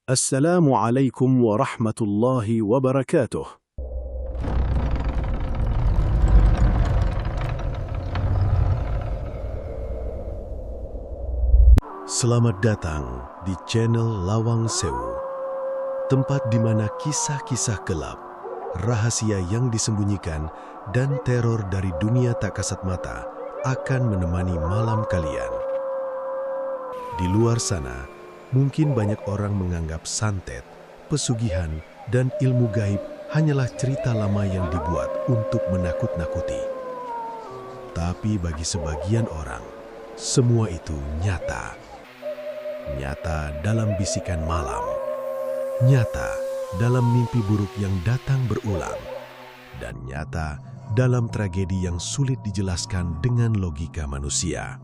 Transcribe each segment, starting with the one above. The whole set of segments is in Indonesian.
Assalamualaikum warahmatullahi wabarakatuh. Selamat datang di channel Lawang Sewu, tempat di mana kisah-kisah gelap, rahasia yang disembunyikan, dan teror dari dunia tak kasat mata akan menemani malam kalian. Di luar sana, mungkin banyak orang menganggap santet, pesugihan, dan ilmu gaib hanyalah cerita lama yang dibuat untuk menakut-nakuti. Tapi bagi sebagian orang, semua itu nyata. Nyata dalam bisikan malam. Nyata dalam mimpi buruk yang datang berulang. Dan nyata dalam tragedi yang sulit dijelaskan dengan logika manusia.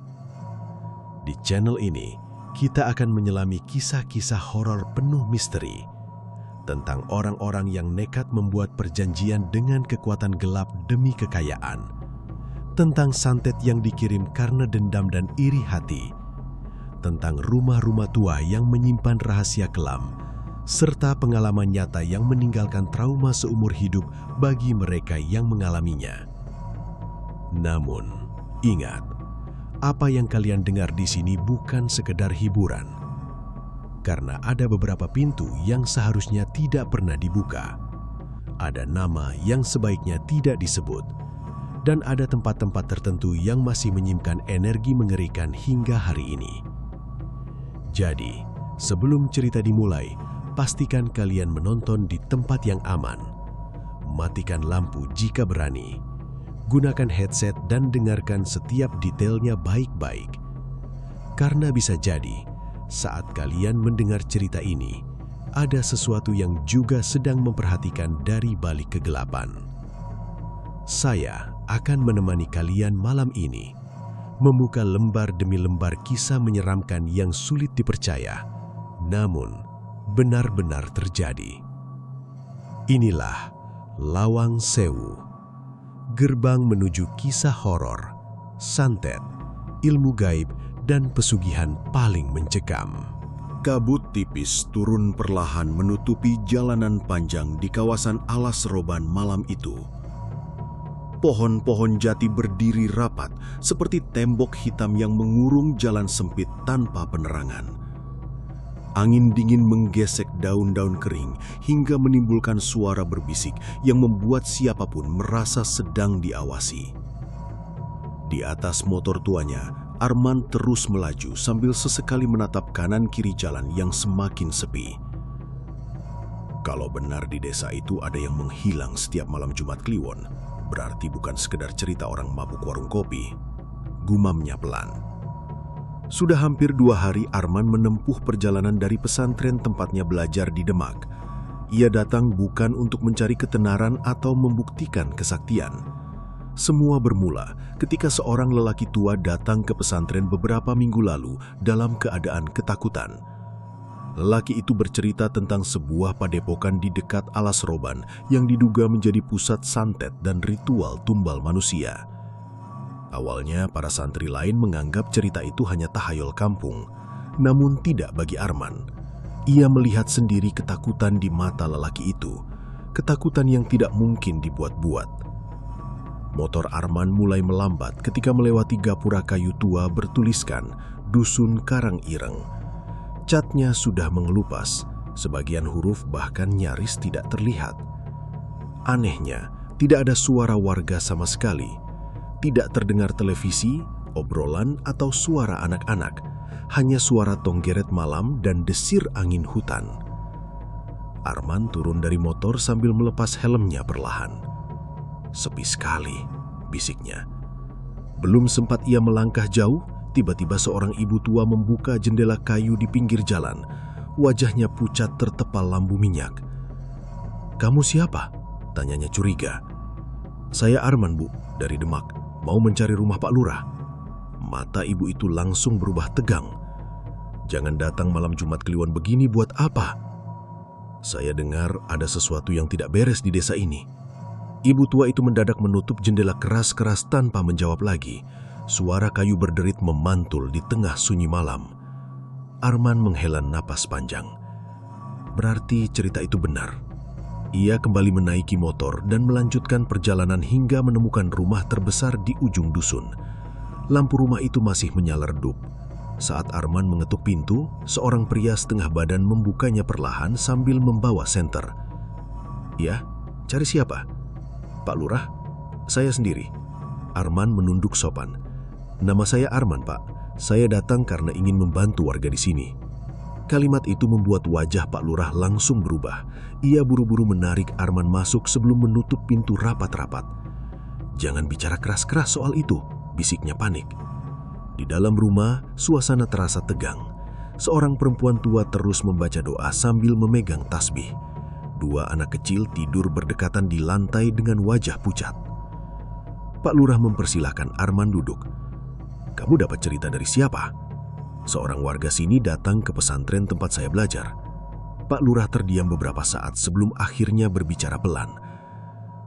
Di channel ini, kita akan menyelami kisah-kisah horor penuh misteri tentang orang-orang yang nekat membuat perjanjian dengan kekuatan gelap demi kekayaan, tentang santet yang dikirim karena dendam dan iri hati, tentang rumah-rumah tua yang menyimpan rahasia kelam, serta pengalaman nyata yang meninggalkan trauma seumur hidup bagi mereka yang mengalaminya. Namun, ingat, apa yang kalian dengar di sini bukan sekedar hiburan. Karena ada beberapa pintu yang seharusnya tidak pernah dibuka. Ada nama yang sebaiknya tidak disebut. Dan ada tempat-tempat tertentu yang masih menyimpan energi mengerikan hingga hari ini. Jadi, sebelum cerita dimulai, pastikan kalian menonton di tempat yang aman. Matikan lampu jika berani. Gunakan headset dan dengarkan setiap detailnya baik-baik. Karena bisa jadi, saat kalian mendengar cerita ini, ada sesuatu yang juga sedang memperhatikan dari balik kegelapan. Saya akan menemani kalian malam ini, membuka lembar demi lembar kisah menyeramkan yang sulit dipercaya, namun benar-benar terjadi. Inilah Lawang Sewu, gerbang menuju kisah horor, santet, ilmu gaib, dan pesugihan paling mencekam. Kabut tipis turun perlahan menutupi jalanan panjang di kawasan Alas Roban malam itu. Pohon-pohon jati berdiri rapat seperti tembok hitam yang mengurung jalan sempit tanpa penerangan. Angin dingin menggesek daun-daun kering hingga menimbulkan suara berbisik yang membuat siapapun merasa sedang diawasi. Di atas motor tuanya, Arman terus melaju sambil sesekali menatap kanan kiri jalan yang semakin sepi. Kalau benar di desa itu ada yang menghilang setiap malam Jumat Kliwon, berarti bukan sekedar cerita orang mabuk warung kopi. Gumamnya pelan. Sudah hampir 2 hari Arman menempuh perjalanan dari pesantren tempatnya belajar di Demak. Ia datang bukan untuk mencari ketenaran atau membuktikan kesaktian. Semua bermula ketika seorang lelaki tua datang ke pesantren beberapa minggu lalu dalam keadaan ketakutan. Lelaki itu bercerita tentang sebuah padepokan di dekat Alas Roban yang diduga menjadi pusat santet dan ritual tumbal manusia. Awalnya, para santri lain menganggap cerita itu hanya tahayul kampung. Namun tidak bagi Arman. Ia melihat sendiri ketakutan di mata lelaki itu. Ketakutan yang tidak mungkin dibuat-buat. Motor Arman mulai melambat ketika melewati gapura kayu tua bertuliskan Dusun Karang Ireng. Catnya sudah mengelupas, sebagian huruf bahkan nyaris tidak terlihat. Anehnya, tidak ada suara warga sama sekali. Tidak terdengar televisi, obrolan, atau suara anak-anak. Hanya suara tonggeret malam dan desir angin hutan. Arman turun dari motor sambil melepas helmnya perlahan. Sepi sekali, bisiknya. Belum sempat ia melangkah jauh, tiba-tiba seorang ibu tua membuka jendela kayu di pinggir jalan. Wajahnya pucat tertepal lampu minyak. "Kamu siapa?" tanyanya curiga. "Saya Arman, Bu, dari Demak. Mau mencari rumah Pak Lurah." Mata ibu itu langsung berubah tegang. "Jangan datang malam Jumat Kliwon begini buat apa?" "Saya dengar ada sesuatu yang tidak beres di desa ini." Ibu tua itu mendadak menutup jendela keras-keras tanpa menjawab lagi. Suara kayu berderit memantul di tengah sunyi malam. Arman menghela napas panjang. Berarti cerita itu benar. Ia kembali menaiki motor dan melanjutkan perjalanan hingga menemukan rumah terbesar di ujung dusun. Lampu rumah itu masih menyala redup. Saat Arman mengetuk pintu, seorang pria setengah badan membukanya perlahan sambil membawa senter. "Ya, cari siapa?" "Pak Lurah, saya sendiri." Arman menunduk sopan. "Nama saya Arman, Pak. Saya datang karena ingin membantu warga di sini." Kalimat itu membuat wajah Pak Lurah langsung berubah. Ia buru-buru menarik Arman masuk sebelum menutup pintu rapat-rapat. "Jangan bicara keras-keras soal itu," bisiknya panik. Di dalam rumah, suasana terasa tegang. Seorang perempuan tua terus membaca doa sambil memegang tasbih. Dua anak kecil tidur berdekatan di lantai dengan wajah pucat. Pak Lurah mempersilahkan Arman duduk. "Kamu dapat cerita dari siapa?" "Seorang warga sini datang ke pesantren tempat saya belajar." Pak Lurah terdiam beberapa saat sebelum akhirnya berbicara pelan.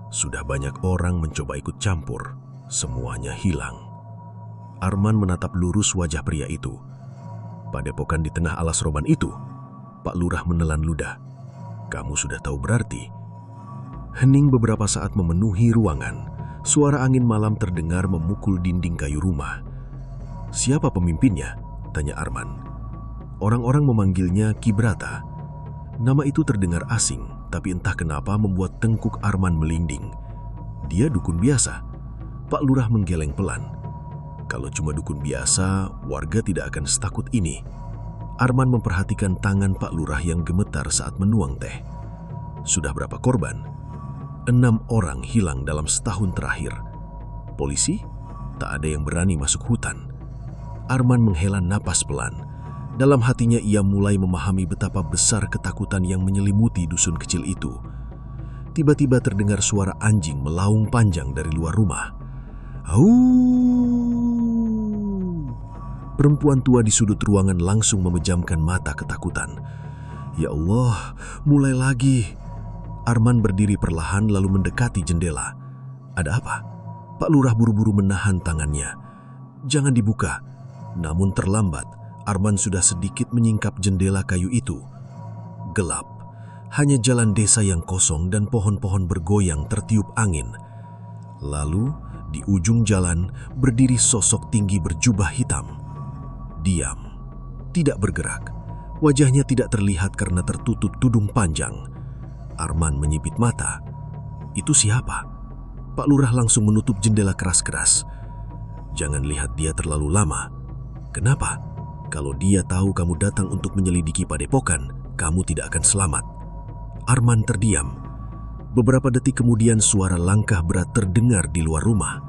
"Sudah banyak orang mencoba ikut campur, semuanya hilang." Arman menatap lurus wajah pria itu. "Padepokan di tengah alas roban itu?" Pak Lurah menelan ludah. "Kamu sudah tahu berarti." Hening beberapa saat memenuhi ruangan. Suara angin malam terdengar memukul dinding kayu rumah. "Siapa pemimpinnya?" tanya Arman. "Orang-orang memanggilnya Kibrata." Nama itu terdengar asing, tapi entah kenapa membuat tengkuk Arman melinding. "Dia dukun biasa." Pak Lurah menggeleng pelan. "Kalau cuma dukun biasa, warga tidak akan setakut ini." Arman memperhatikan tangan Pak Lurah yang gemetar saat menuang teh. "Sudah berapa korban?" 6 orang hilang dalam setahun terakhir." "Polisi? Tak ada yang berani masuk hutan." Arman menghela napas pelan. Dalam hatinya ia mulai memahami betapa besar ketakutan yang menyelimuti dusun kecil itu. Tiba-tiba terdengar suara anjing melaung panjang dari luar rumah. "Au!" Perempuan tua di sudut ruangan langsung memejamkan mata ketakutan. "Ya Allah, mulai lagi." Arman berdiri perlahan lalu mendekati jendela. "Ada apa?" Pak Lurah buru-buru menahan tangannya. "Jangan dibuka." Namun terlambat, Arman sudah sedikit menyingkap jendela kayu itu. Gelap, hanya jalan desa yang kosong dan pohon-pohon bergoyang tertiup angin. Lalu, di ujung jalan berdiri sosok tinggi berjubah hitam. Diam, tidak bergerak. Wajahnya tidak terlihat karena tertutup tudung panjang. Arman menyipit mata. "Itu siapa?" Pak Lurah langsung menutup jendela keras-keras. "Jangan lihat dia terlalu lama." "Kenapa?" "Kalau dia tahu kamu datang untuk menyelidiki padepokan, kamu tidak akan selamat." Arman terdiam. Beberapa detik kemudian suara langkah berat terdengar di luar rumah.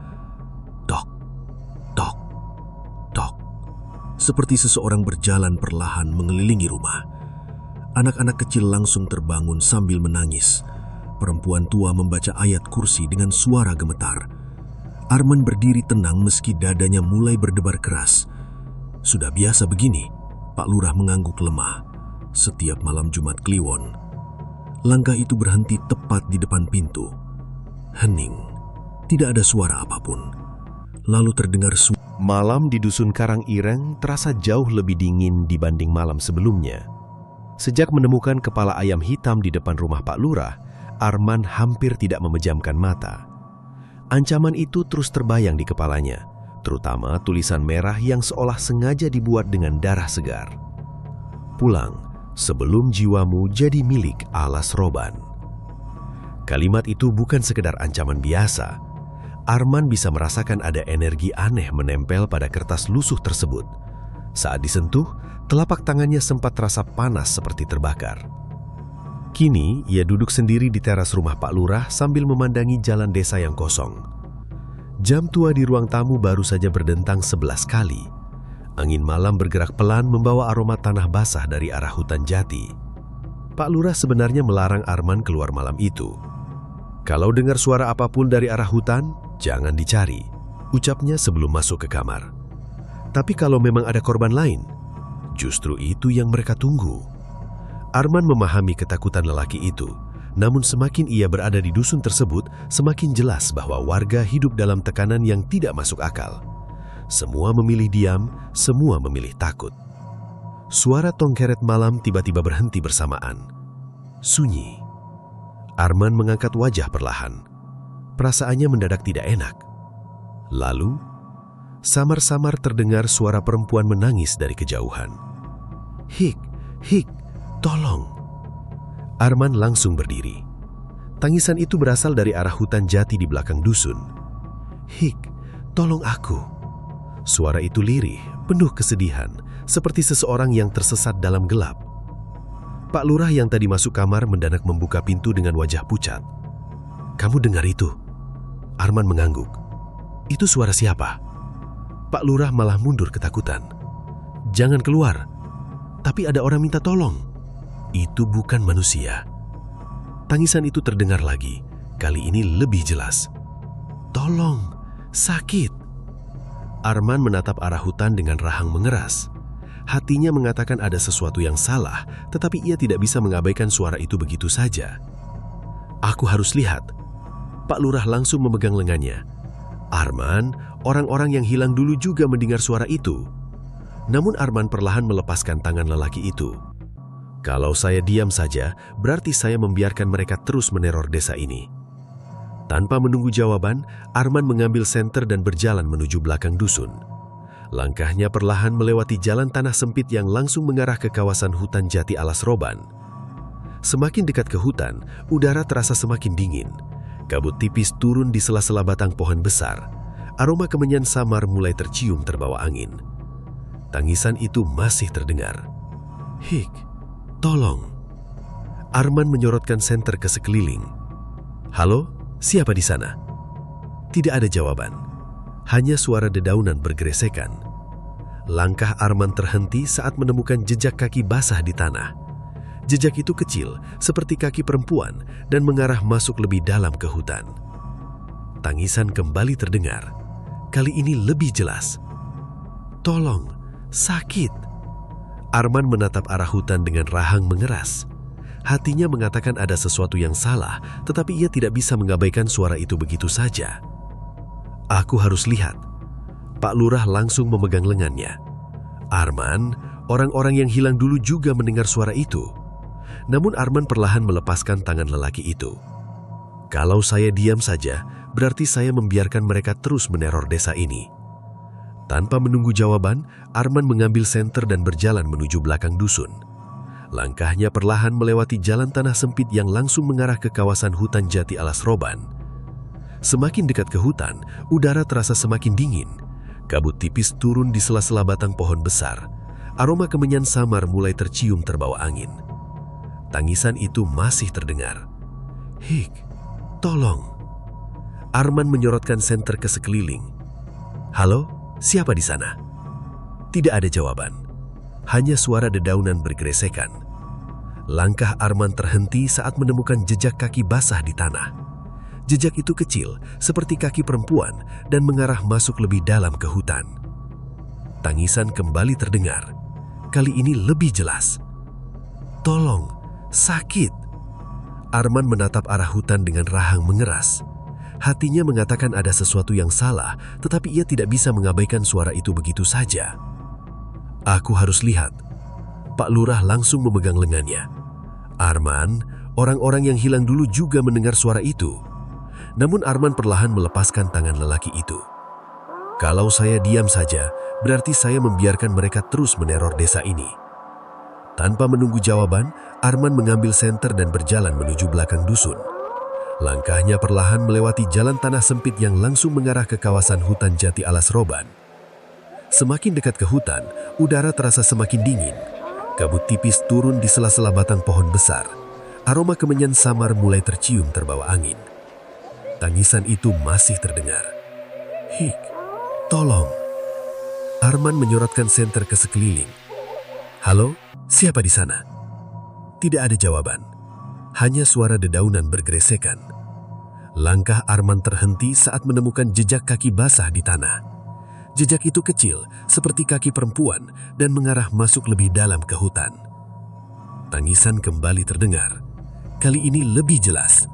Tok, tok, tok. Seperti seseorang berjalan perlahan mengelilingi rumah. Anak-anak kecil langsung terbangun sambil menangis. Perempuan tua membaca ayat kursi dengan suara gemetar. Arman berdiri tenang meski dadanya mulai berdebar keras. Sudah biasa begini, Pak Lurah mengangguk lemah. Setiap malam Jumat Kliwon, langkah itu berhenti tepat di depan pintu. Hening, tidak ada suara apapun. Lalu terdengar Malam di Dusun Karang Ireng terasa jauh lebih dingin dibanding malam sebelumnya. Sejak menemukan kepala ayam hitam di depan rumah Pak Lurah, Arman hampir tidak memejamkan mata. Ancaman itu terus terbayang di kepalanya, terutama tulisan merah yang seolah sengaja dibuat dengan darah segar. "Pulang sebelum jiwamu jadi milik alas roban." Kalimat itu bukan sekedar ancaman biasa. Arman bisa merasakan ada energi aneh menempel pada kertas lusuh tersebut. Saat disentuh, telapak tangannya sempat terasa panas seperti terbakar. Kini, ia duduk sendiri di teras rumah Pak Lurah sambil memandangi jalan desa yang kosong. Jam tua di ruang tamu baru saja berdentang 11 kali. Angin malam bergerak pelan membawa aroma tanah basah dari arah hutan jati. Pak Lurah sebenarnya melarang Arman keluar malam itu. "Kalau dengar suara apapun dari arah hutan, jangan dicari," ucapnya sebelum masuk ke kamar. "Tapi kalau memang ada korban lain, justru itu yang mereka tunggu." Arman memahami ketakutan lelaki itu. Namun semakin ia berada di dusun tersebut, semakin jelas bahwa warga hidup dalam tekanan yang tidak masuk akal. Semua memilih diam, semua memilih takut. Suara tongkeret malam tiba-tiba berhenti bersamaan. Sunyi. Arman mengangkat wajah perlahan. Perasaannya mendadak tidak enak. Lalu, samar-samar terdengar suara perempuan menangis dari kejauhan. "Hik, Hik, tolong!" Arman langsung berdiri. Tangisan itu berasal dari arah hutan jati di belakang dusun. "Hik, tolong aku!" Suara itu lirih, penuh kesedihan, seperti seseorang yang tersesat dalam gelap. Pak Lurah yang tadi masuk kamar mendadak membuka pintu dengan wajah pucat. "Kamu dengar itu?" Arman mengangguk. "Itu suara siapa?" Pak Lurah malah mundur ketakutan. "Jangan keluar." "Tapi ada orang minta tolong." "Itu bukan manusia." Tangisan itu terdengar lagi, kali ini lebih jelas. "Tolong, sakit." Arman menatap arah hutan dengan rahang mengeras. Hatinya mengatakan ada sesuatu yang salah, tetapi ia tidak bisa mengabaikan suara itu begitu saja. "Aku harus lihat." Pak Lurah langsung memegang lengannya. "Arman, orang-orang yang hilang dulu juga mendengar suara itu." Namun Arman perlahan melepaskan tangan lelaki itu. "Kalau saya diam saja, berarti saya membiarkan mereka terus meneror desa ini." Tanpa menunggu jawaban, Arman mengambil senter dan berjalan menuju belakang dusun. Langkahnya perlahan melewati jalan tanah sempit yang langsung mengarah ke kawasan hutan jati alas roban. Semakin dekat ke hutan, udara terasa semakin dingin. Kabut tipis turun di sela-sela batang pohon besar. Aroma kemenyan samar mulai tercium terbawa angin. Tangisan itu masih terdengar. "Hik, tolong." Arman menyorotkan senter ke sekeliling. "Halo, siapa di sana?" Tidak ada jawaban. Hanya suara dedaunan bergeresekan. Langkah Arman terhenti saat menemukan jejak kaki basah di tanah. Jejak itu kecil, seperti kaki perempuan, dan mengarah masuk lebih dalam ke hutan. Tangisan kembali terdengar. Kali ini lebih jelas. "Tolong, sakit." Arman menatap arah hutan dengan rahang mengeras. Hatinya mengatakan ada sesuatu yang salah, tetapi ia tidak bisa mengabaikan suara itu begitu saja. "Aku harus lihat." Pak Lurah langsung memegang lengannya. "Arman, orang-orang yang hilang dulu juga mendengar suara itu." Namun Arman perlahan melepaskan tangan lelaki itu. "Kalau saya diam saja, berarti saya membiarkan mereka terus meneror desa ini." Tanpa menunggu jawaban, Arman mengambil senter dan berjalan menuju belakang dusun. Langkahnya perlahan melewati jalan tanah sempit yang langsung mengarah ke kawasan hutan jati alas roban. Semakin dekat ke hutan, udara terasa semakin dingin. Kabut tipis turun di sela-sela batang pohon besar. Aroma kemenyan samar mulai tercium terbawa angin. Tangisan itu masih terdengar. "Hik, tolong." Arman menyorotkan senter ke sekeliling. "Halo, siapa di sana?" Tidak ada jawaban. Hanya suara dedaunan bergeresekan. Langkah Arman terhenti saat menemukan jejak kaki basah di tanah. Jejak itu kecil, seperti kaki perempuan, dan mengarah masuk lebih dalam ke hutan. Tangisan kembali terdengar. Kali ini lebih jelas. "Tolong, sakit." Arman menatap arah hutan dengan rahang mengeras. Hatinya mengatakan ada sesuatu yang salah, tetapi ia tidak bisa mengabaikan suara itu begitu saja. "Aku harus lihat." Pak Lurah langsung memegang lengannya. "Arman, orang-orang yang hilang dulu juga mendengar suara itu." Namun Arman perlahan melepaskan tangan lelaki itu. "Kalau saya diam saja, berarti saya membiarkan mereka terus meneror desa ini." Tanpa menunggu jawaban, Arman mengambil senter dan berjalan menuju belakang dusun. Langkahnya perlahan melewati jalan tanah sempit yang langsung mengarah ke kawasan hutan jati alas roban. Semakin dekat ke hutan, udara terasa semakin dingin. Kabut tipis turun di sela-sela batang pohon besar. Aroma kemenyan samar mulai tercium terbawa angin. Tangisan itu masih terdengar. "Hik, tolong." Arman menyorotkan senter ke sekeliling. "Halo, siapa di sana?" Tidak ada jawaban. Hanya suara dedaunan bergeresekan. Langkah Arman terhenti saat menemukan jejak kaki basah di tanah. Jejak itu kecil, seperti kaki perempuan, dan mengarah masuk lebih dalam ke hutan. Tangisan kembali terdengar. Kali ini lebih jelas.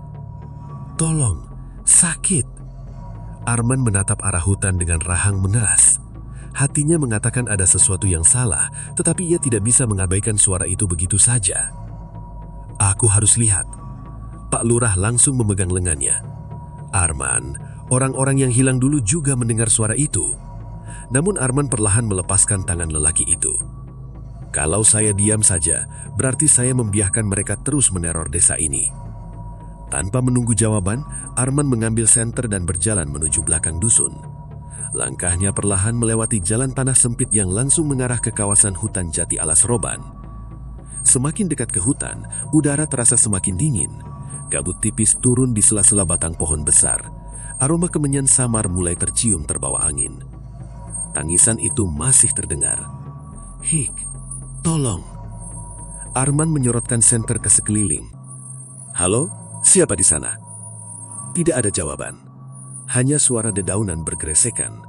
"Tolong, sakit." Arman menatap arah hutan dengan rahang mengeras. Hatinya mengatakan ada sesuatu yang salah, tetapi ia tidak bisa mengabaikan suara itu begitu saja. "Aku Aku harus lihat. Pak Lurah langsung memegang lengannya. Arman, orang-orang yang hilang dulu juga mendengar suara itu. Namun Arman perlahan melepaskan tangan lelaki itu. Kalau saya diam saja, berarti saya membiarkan mereka terus meneror desa ini. Tanpa menunggu jawaban, Arman mengambil senter dan berjalan menuju belakang dusun. Langkahnya perlahan melewati jalan tanah sempit yang langsung mengarah ke kawasan hutan jati alas roban. Semakin dekat ke hutan, udara terasa semakin dingin. Kabut tipis turun di sela-sela batang pohon besar. Aroma kemenyan samar mulai tercium terbawa angin. Tangisan itu masih terdengar. "Hik, tolong." Arman menyorotkan senter ke sekeliling. "Halo, siapa di sana?" Tidak ada jawaban. Hanya suara dedaunan bergeresekan.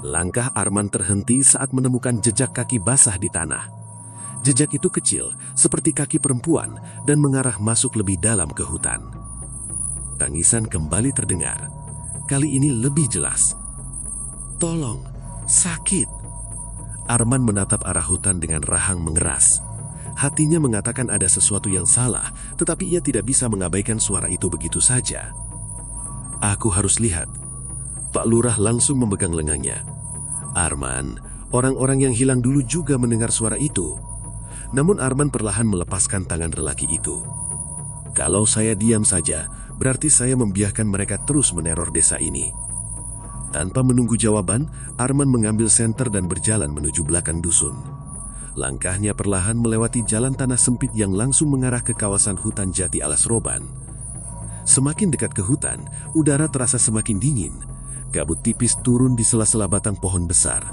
Langkah Arman terhenti saat menemukan jejak kaki basah di tanah. Jejak itu kecil, seperti kaki perempuan, dan mengarah masuk lebih dalam ke hutan. Tangisan kembali terdengar. Kali ini lebih jelas. "Tolong, sakit." Arman menatap arah hutan dengan rahang mengeras. Hatinya mengatakan ada sesuatu yang salah, tetapi ia tidak bisa mengabaikan suara itu begitu saja. "Aku harus lihat." Pak Lurah langsung memegang lengannya. "Arman, orang-orang yang hilang dulu juga mendengar suara itu." Namun Arman perlahan melepaskan tangan lelaki itu. "Kalau saya diam saja, berarti saya membiarkan mereka terus meneror desa ini." Tanpa menunggu jawaban, Arman mengambil senter dan berjalan menuju belakang dusun. Langkahnya perlahan melewati jalan tanah sempit yang langsung mengarah ke kawasan hutan jati alas roban. Semakin dekat ke hutan, udara terasa semakin dingin. Kabut tipis turun di sela-sela batang pohon besar.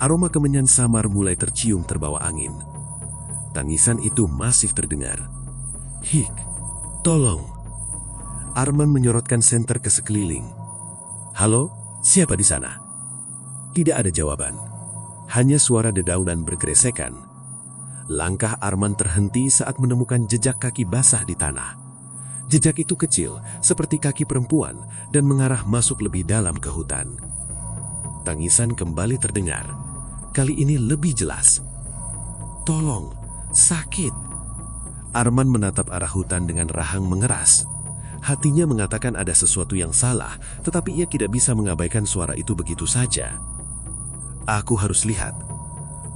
Aroma kemenyan samar mulai tercium terbawa angin. Tangisan itu masih terdengar. "Hik, tolong." Arman menyorotkan senter ke sekeliling. "Halo, siapa di sana?" Tidak ada jawaban. Hanya suara dedaunan bergeresekan. Langkah Arman terhenti saat menemukan jejak kaki basah di tanah. Jejak itu kecil, seperti kaki perempuan, dan mengarah masuk lebih dalam ke hutan. Tangisan kembali terdengar. Kali ini lebih jelas. "Tolong, sakit." Arman menatap arah hutan dengan rahang mengeras. Hatinya mengatakan ada sesuatu yang salah, tetapi ia tidak bisa mengabaikan suara itu begitu saja. "Aku harus lihat."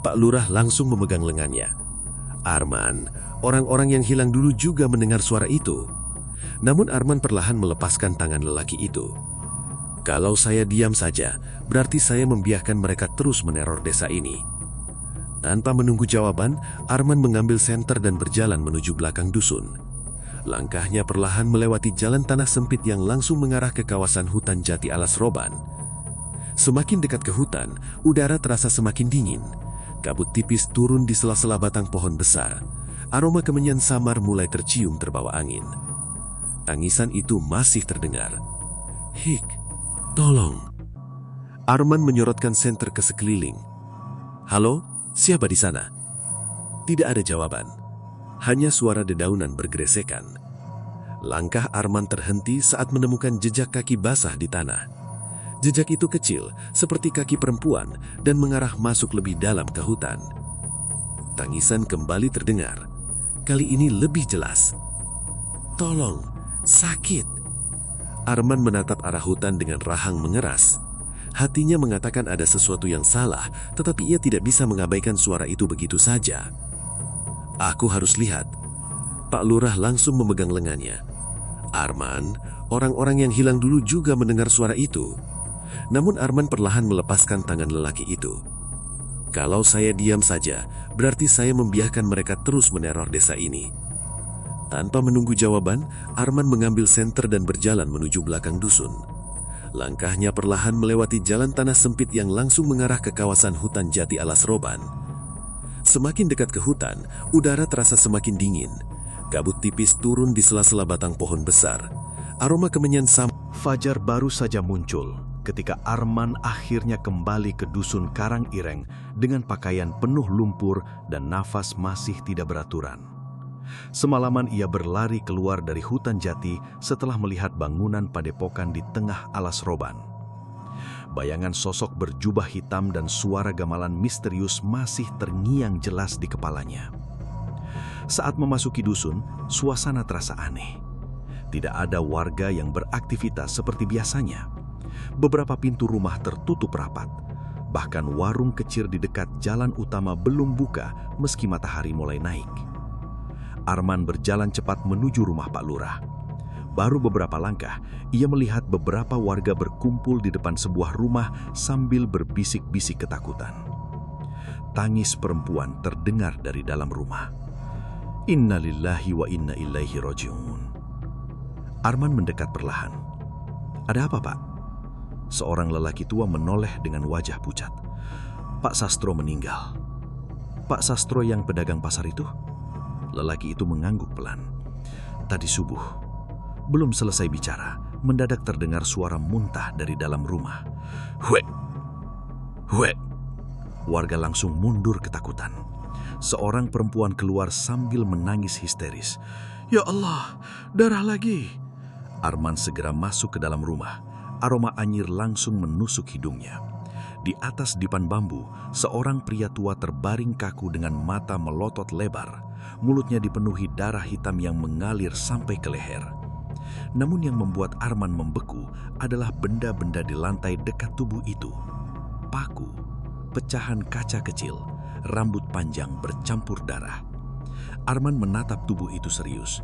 Pak Lurah langsung memegang lengannya. "Arman, orang-orang yang hilang dulu juga mendengar suara itu." Namun Arman perlahan melepaskan tangan lelaki itu. "Kalau saya diam saja, berarti saya membiarkan mereka terus meneror desa ini." Tanpa menunggu jawaban, Arman mengambil senter dan berjalan menuju belakang dusun. Langkahnya perlahan melewati jalan tanah sempit yang langsung mengarah ke kawasan hutan jati alas roban. Semakin dekat ke hutan, udara terasa semakin dingin. Kabut tipis turun di sela-sela batang pohon besar. Aroma kemenyan samar mulai tercium terbawa angin. Tangisan itu masih terdengar. "Hik, tolong." Arman menyorotkan senter ke sekeliling. "Halo, siapa di sana?" Tidak ada jawaban. Hanya suara dedaunan bergeresekan. Langkah Arman terhenti saat menemukan jejak kaki basah di tanah. Jejak itu kecil, seperti kaki perempuan, dan mengarah masuk lebih dalam ke hutan. Tangisan kembali terdengar. Kali ini lebih jelas. "Tolong, sakit." Arman menatap arah hutan dengan rahang mengeras. Hatinya mengatakan ada sesuatu yang salah, tetapi ia tidak bisa mengabaikan suara itu begitu saja. "Aku harus lihat." Pak Lurah langsung memegang lengannya. "Arman, orang-orang yang hilang dulu juga mendengar suara itu." Namun Arman perlahan melepaskan tangan lelaki itu. "Kalau saya diam saja, berarti saya membiarkan mereka terus meneror desa ini." Tanpa menunggu jawaban, Arman mengambil senter dan berjalan menuju belakang dusun. Langkahnya perlahan melewati jalan tanah sempit yang langsung mengarah ke kawasan hutan jati alas roban. Semakin dekat ke hutan, udara terasa semakin dingin. Kabut tipis turun di sela-sela batang pohon besar. Aroma kemenyan Fajar baru saja muncul ketika Arman akhirnya kembali ke dusun Karang Ireng dengan pakaian penuh lumpur dan nafas masih tidak beraturan. Semalaman ia berlari keluar dari hutan jati setelah melihat bangunan padepokan di tengah alas roban. Bayangan sosok berjubah hitam dan suara gamelan misterius masih terngiang jelas di kepalanya. Saat memasuki dusun, suasana terasa aneh. Tidak ada warga yang beraktivitas seperti biasanya. Beberapa pintu rumah tertutup rapat. Bahkan warung kecil di dekat jalan utama belum buka meski matahari mulai naik. Arman berjalan cepat menuju rumah Pak Lurah. Baru beberapa langkah, ia melihat beberapa warga berkumpul di depan sebuah rumah sambil berbisik-bisik ketakutan. Tangis perempuan terdengar dari dalam rumah. Inna lillahi wa inna ilaihi raji'un. Arman mendekat perlahan. Ada apa, Pak? Seorang lelaki tua menoleh dengan wajah pucat. Pak Sastro meninggal. Pak Sastro yang pedagang pasar itu? Lelaki itu mengangguk pelan. Tadi subuh. Belum selesai bicara, mendadak terdengar suara muntah dari dalam rumah. Huek! Huek! Warga langsung mundur ketakutan. Seorang perempuan keluar sambil menangis histeris. Ya Allah, darah lagi. Arman segera masuk ke dalam rumah. Aroma anyir langsung menusuk hidungnya. Di atas dipan bambu, seorang pria tua terbaring kaku dengan mata melotot lebar. Mulutnya dipenuhi darah hitam yang mengalir sampai ke leher. Namun yang membuat Arman membeku adalah benda-benda di lantai dekat tubuh itu. Paku, pecahan kaca kecil, rambut panjang bercampur darah. Arman menatap tubuh itu serius.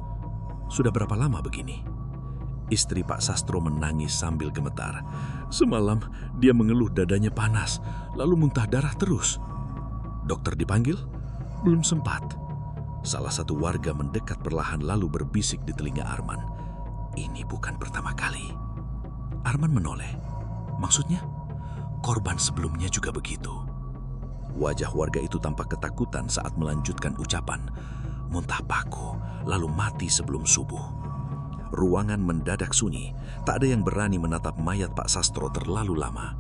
Sudah berapa lama begini? Istri Pak Sastro menangis sambil gemetar. Semalam dia mengeluh dadanya panas, lalu muntah darah terus. Dokter dipanggil? Belum sempat. Salah satu warga mendekat perlahan lalu berbisik di telinga Arman. Ini bukan pertama kali. Arman menoleh. Maksudnya? Korban sebelumnya juga begitu. Wajah warga itu tampak ketakutan saat melanjutkan ucapan. Muntah paku, lalu mati sebelum subuh. Ruangan mendadak sunyi. Tak ada yang berani menatap mayat Pak Sastro terlalu lama.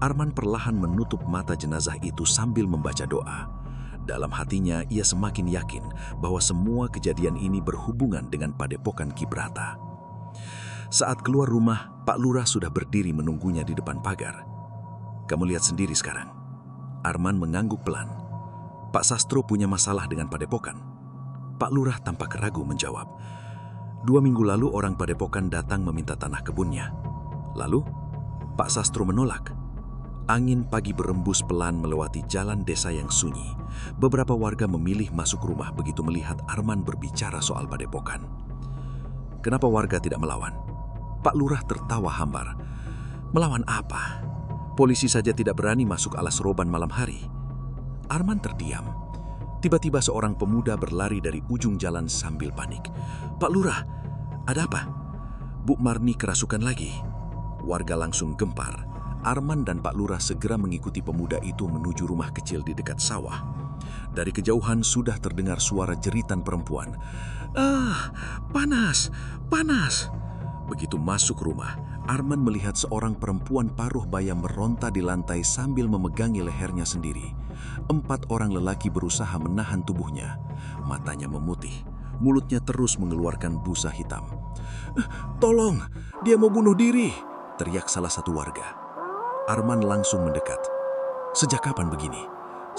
Arman perlahan menutup mata jenazah itu sambil membaca doa. Dalam hatinya, ia semakin yakin bahwa semua kejadian ini berhubungan dengan padepokan Ki Brata. Saat keluar rumah, Pak Lurah sudah berdiri menunggunya di depan pagar. Kamu lihat sendiri sekarang. Arman mengangguk pelan. Pak Sastro punya masalah dengan padepokan. Pak Lurah tampak ragu menjawab. 2 minggu lalu orang padepokan datang meminta tanah kebunnya. Lalu, Pak Sastro menolak. Angin pagi berembus pelan melewati jalan desa yang sunyi. Beberapa warga memilih masuk rumah begitu melihat Arman berbicara soal padepokan. Kenapa warga tidak melawan? Pak Lurah tertawa hambar. Melawan apa? Polisi saja tidak berani masuk alas roban malam hari. Arman terdiam. Tiba-tiba seorang pemuda berlari dari ujung jalan sambil panik. Pak Lurah, ada apa? Bu Marni kerasukan lagi. Warga langsung gempar. Arman dan Pak Lurah segera mengikuti pemuda itu menuju rumah kecil di dekat sawah. Dari kejauhan sudah terdengar suara jeritan perempuan. Ah, panas, panas. Begitu masuk rumah, Arman melihat seorang perempuan paruh baya meronta di lantai sambil memegangi lehernya sendiri. 4 orang lelaki berusaha menahan tubuhnya. Matanya memutih, mulutnya terus mengeluarkan busa hitam. Tolong, dia mau bunuh diri, teriak salah satu warga. Arman langsung mendekat. Sejak kapan begini?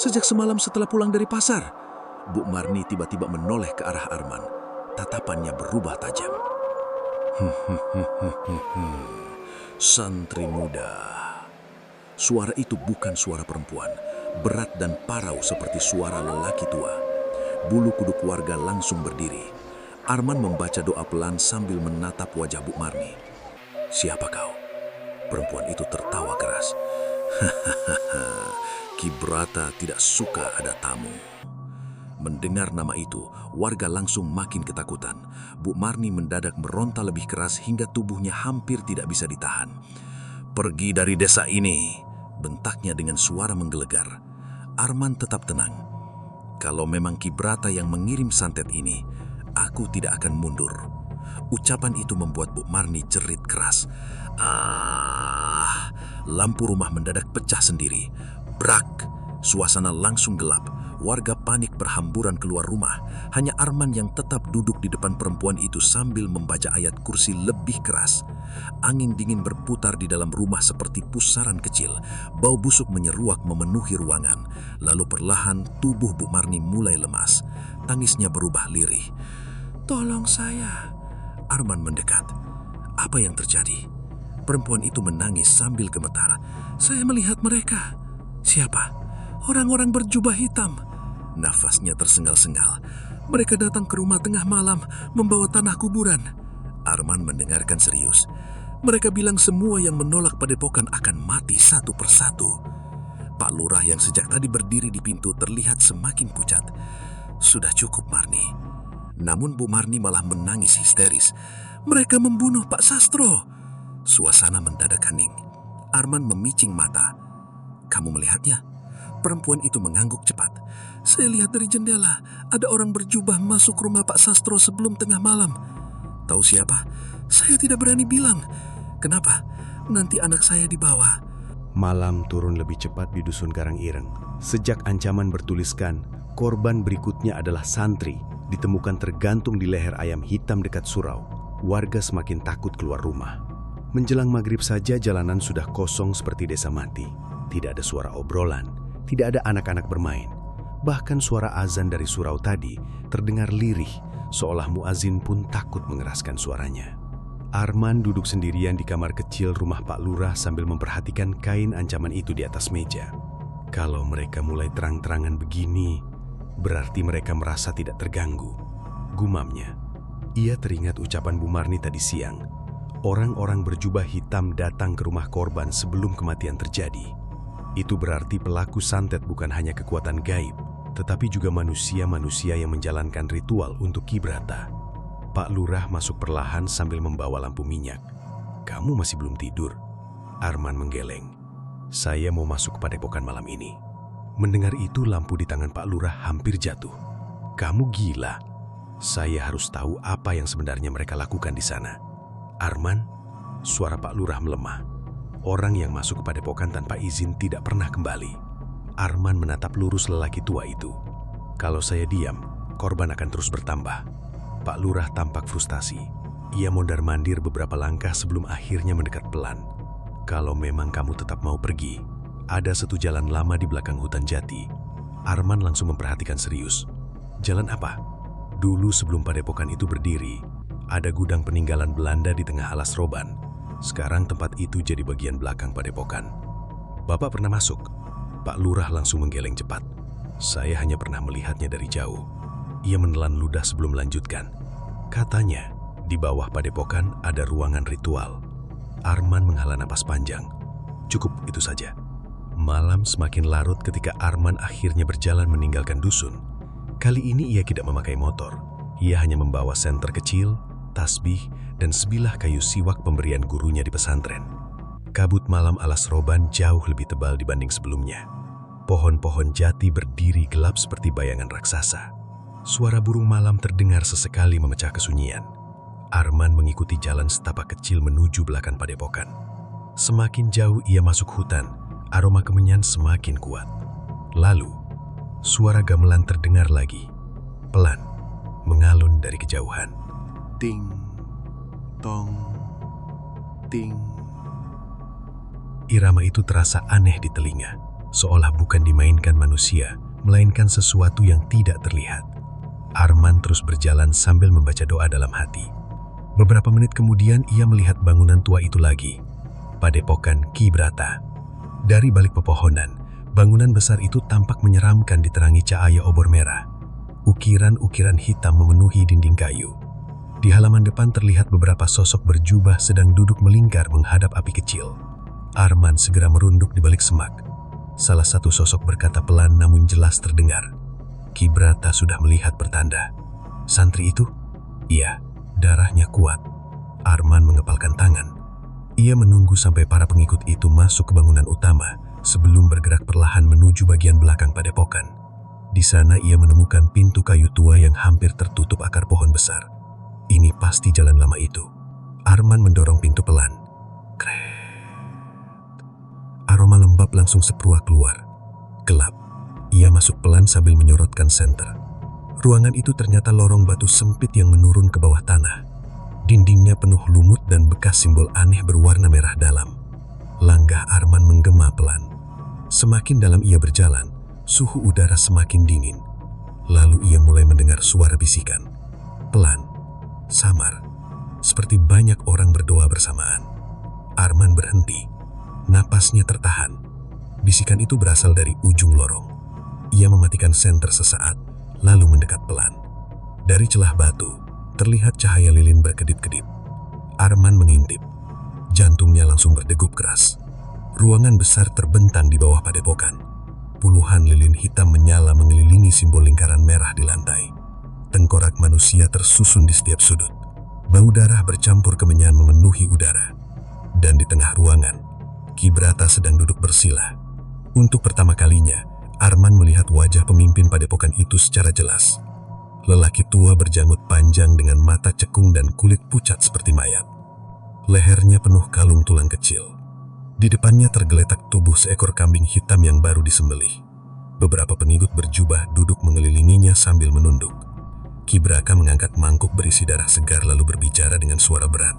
Sejak semalam setelah pulang dari pasar. Bu Marni tiba-tiba menoleh ke arah Arman. Tatapannya berubah tajam. Santri muda. Suara itu bukan suara perempuan, berat dan parau seperti suara lelaki tua. Bulu kuduk warga langsung berdiri. Arman membaca doa pelan sambil menatap wajah Bu Marni. Siapa kau? Perempuan itu tertawa keras. Ki Brata tidak suka ada tamu. Mendengar nama itu, warga langsung makin ketakutan. Bu Marni mendadak meronta lebih keras hingga tubuhnya hampir tidak bisa ditahan. Pergi dari desa ini, bentaknya dengan suara menggelegar. Arman tetap tenang. Kalau memang Ki Brata yang mengirim santet ini, aku tidak akan mundur. Ucapan itu membuat Bu Marni jerit keras. Lampu rumah mendadak pecah sendiri. Brak, suasana langsung gelap. Warga panik berhamburan keluar rumah. Hanya Arman yang tetap duduk di depan perempuan itu sambil membaca ayat kursi lebih keras. Angin dingin berputar di dalam rumah seperti pusaran kecil. Bau busuk menyeruak memenuhi ruangan. Lalu perlahan tubuh Bu Marni mulai lemas. Tangisnya berubah lirih. "Tolong saya." Arman mendekat. "Apa yang terjadi?" Perempuan itu menangis sambil gemetar. "Saya melihat mereka." "Siapa?" "Orang-orang berjubah hitam." Nafasnya tersengal-sengal. "Mereka datang ke rumah tengah malam membawa tanah kuburan." Arman mendengarkan serius. "Mereka bilang semua yang menolak padepokan akan mati satu persatu." Pak Lurah yang sejak tadi berdiri di pintu terlihat semakin pucat. "Sudah cukup, Marni." Namun Bu Marni malah menangis histeris. "Mereka membunuh Pak Sastro." Suasana mendadak hening. Arman memicing mata. "Kamu melihatnya?" Perempuan itu mengangguk cepat. "Saya lihat dari jendela, ada orang berjubah masuk rumah Pak Sastro sebelum tengah malam." "Tahu siapa?" "Saya tidak berani bilang." "Kenapa?" "Nanti anak saya dibawa." Malam turun lebih cepat di Dusun Karangireng. Sejak ancaman bertuliskan, korban berikutnya adalah santri, ditemukan tergantung di leher ayam hitam dekat surau. Warga semakin takut keluar rumah. Menjelang maghrib saja jalanan sudah kosong seperti desa mati. Tidak ada suara obrolan. Tidak ada anak-anak bermain. Bahkan suara azan dari surau tadi terdengar lirih, seolah muazin pun takut mengeraskan suaranya. Arman duduk sendirian di kamar kecil rumah Pak Lurah sambil memperhatikan kain ancaman itu di atas meja. Kalau mereka mulai terang-terangan begini, berarti mereka merasa tidak terganggu. Gumamnya. Ia teringat ucapan Bu Marni tadi siang. Orang-orang berjubah hitam datang ke rumah korban sebelum kematian terjadi. Itu berarti pelaku santet bukan hanya kekuatan gaib, tetapi juga manusia-manusia yang menjalankan ritual untuk Ki Brata. Pak Lurah masuk perlahan sambil membawa lampu minyak. "Kamu masih belum tidur?" Arman menggeleng. "Saya mau masuk ke padepokan malam ini." Mendengar itu lampu di tangan Pak Lurah hampir jatuh. "Kamu gila. Saya harus tahu apa yang sebenarnya mereka lakukan di sana." "Arman," suara Pak Lurah melemah. "Orang yang masuk ke padepokan tanpa izin tidak pernah kembali." Arman menatap lurus lelaki tua itu. "Kalau saya diam, korban akan terus bertambah." Pak Lurah tampak frustasi. Ia mondar-mandir beberapa langkah sebelum akhirnya mendekat pelan. "Kalau memang kamu tetap mau pergi, ada satu jalan lama di belakang hutan jati." Arman langsung memperhatikan serius. "Jalan apa?" "Dulu sebelum padepokan itu berdiri, ada gudang peninggalan Belanda di tengah alas roban. Sekarang tempat itu jadi bagian belakang padepokan." "Bapak pernah masuk?" Pak Lurah langsung menggeleng cepat. "Saya hanya pernah melihatnya dari jauh." Ia menelan ludah sebelum melanjutkan. "Katanya, di bawah padepokan ada ruangan ritual." Arman menghela napas panjang. Cukup itu saja. Malam semakin larut ketika Arman akhirnya berjalan meninggalkan dusun. Kali ini ia tidak memakai motor. Ia hanya membawa senter kecil, tasbih, dan sebilah kayu siwak pemberian gurunya di pesantren. Kabut malam alas roban jauh lebih tebal dibanding sebelumnya. Pohon-pohon jati berdiri gelap seperti bayangan raksasa. Suara burung malam terdengar sesekali memecah kesunyian. Arman mengikuti jalan setapak kecil menuju belakang padepokan. Semakin jauh ia masuk hutan, aroma kemenyan semakin kuat. Lalu, suara gamelan terdengar lagi, pelan, mengalun dari kejauhan. Ting, tong, ting. Irama itu terasa aneh di telinga, seolah bukan dimainkan manusia, melainkan sesuatu yang tidak terlihat. Arman terus berjalan sambil membaca doa dalam hati. Beberapa menit kemudian ia melihat bangunan tua itu lagi, padepokan Ki Brata. Dari balik pepohonan, bangunan besar itu tampak menyeramkan diterangi cahaya obor merah. Ukiran-ukiran hitam memenuhi dinding kayu. Di halaman depan terlihat beberapa sosok berjubah sedang duduk melingkar menghadap api kecil. Arman segera merunduk di balik semak. Salah satu sosok berkata pelan namun jelas terdengar, "Ki Brata sudah melihat pertanda." "Santri itu?" "Iya, darahnya kuat." Arman mengepalkan tangan. Ia menunggu sampai para pengikut itu masuk ke bangunan utama sebelum bergerak perlahan menuju bagian belakang padepokan. Di sana ia menemukan pintu kayu tua yang hampir tertutup akar pohon besar. Ini pasti jalan lama itu. Arman mendorong pintu pelan. Kret. Aroma lembab langsung sepruah keluar. Gelap. Ia masuk pelan sambil menyorotkan senter. Ruangan itu ternyata lorong batu sempit yang menurun ke bawah tanah. Dindingnya penuh lumut dan bekas simbol aneh berwarna merah dalam. Langkah Arman menggema pelan. Semakin dalam ia berjalan, suhu udara semakin dingin. Lalu ia mulai mendengar suara bisikan. Pelan, samar, seperti banyak orang berdoa bersamaan. Arman berhenti. Napasnya tertahan. Bisikan itu berasal dari ujung lorong. Ia mematikan senter sesaat, lalu mendekat pelan. Dari celah batu, terlihat cahaya lilin berkedip-kedip. Arman mengintip. Jantungnya langsung berdegup keras. Ruangan besar terbentang di bawah padepokan. Puluhan lilin hitam menyala mengelilingi simbol lingkaran merah di lantai. Tengkorak manusia tersusun di setiap sudut. Bau darah bercampur kemenyan memenuhi udara. Dan di tengah ruangan, Ki Brata sedang duduk bersila. Untuk pertama kalinya, Arman melihat wajah pemimpin padepokan itu secara jelas. Lelaki tua berjanggut panjang dengan mata cekung dan kulit pucat seperti mayat. Lehernya penuh kalung tulang kecil. Di depannya tergeletak tubuh seekor kambing hitam yang baru disembelih. Beberapa pengikut berjubah duduk mengelilinginya sambil menunduk. Ki Braka mengangkat mangkuk berisi darah segar lalu berbicara dengan suara berat.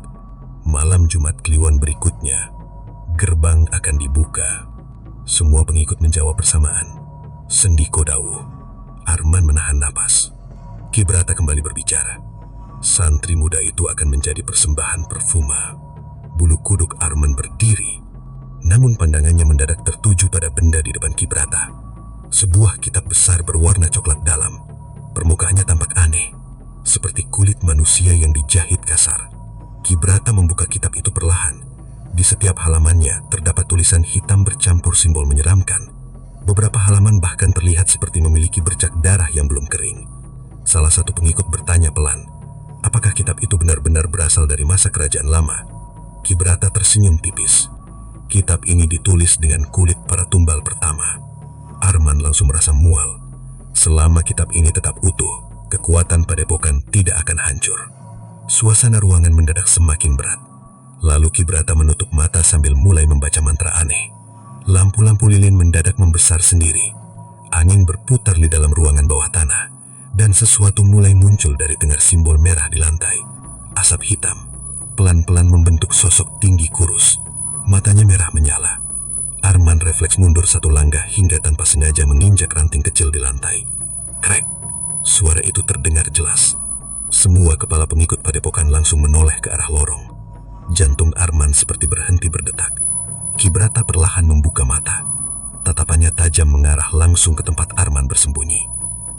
Malam Jumat Kliwon berikutnya, gerbang akan dibuka. Semua pengikut menjawab bersamaan. Sendiko dawuh. Arman menahan napas. Ki Brata kembali berbicara. Santri muda itu akan menjadi persembahan perfuma. Bulu kuduk Arman berdiri. Namun pandangannya mendadak tertuju pada benda di depan Ki Brata. Sebuah kitab besar berwarna coklat dalam. Permukaannya tampak aneh, seperti kulit manusia yang dijahit kasar. Ki Brata membuka kitab itu perlahan. Di setiap halamannya terdapat tulisan hitam bercampur simbol menyeramkan. Beberapa halaman bahkan terlihat seperti memiliki bercak darah yang belum kering. Salah satu pengikut bertanya pelan, apakah kitab itu benar-benar berasal dari masa kerajaan lama? Ki Brata tersenyum tipis. Kitab ini ditulis dengan kulit para tumbal pertama. Arman langsung merasa mual. Selama kitab ini tetap utuh, kekuatan padepokan tidak akan hancur. Suasana ruangan mendadak semakin berat. Lalu Ki Brata menutup mata sambil mulai membaca mantra aneh. Lampu-lampu lilin mendadak membesar sendiri. Angin berputar di dalam ruangan bawah tanah. Dan sesuatu mulai muncul dari tengah simbol merah di lantai. Asap hitam pelan-pelan membentuk sosok tinggi kurus. Matanya merah menyala. Arman refleks mundur satu langkah hingga tanpa sengaja menginjak ranting kecil di lantai. Krek! Suara itu terdengar jelas. Semua kepala pengikut padepokan langsung menoleh ke arah lorong. Jantung Arman seperti berhenti berdetak. Ki Brata perlahan membuka mata. Tatapannya tajam mengarah langsung ke tempat Arman bersembunyi.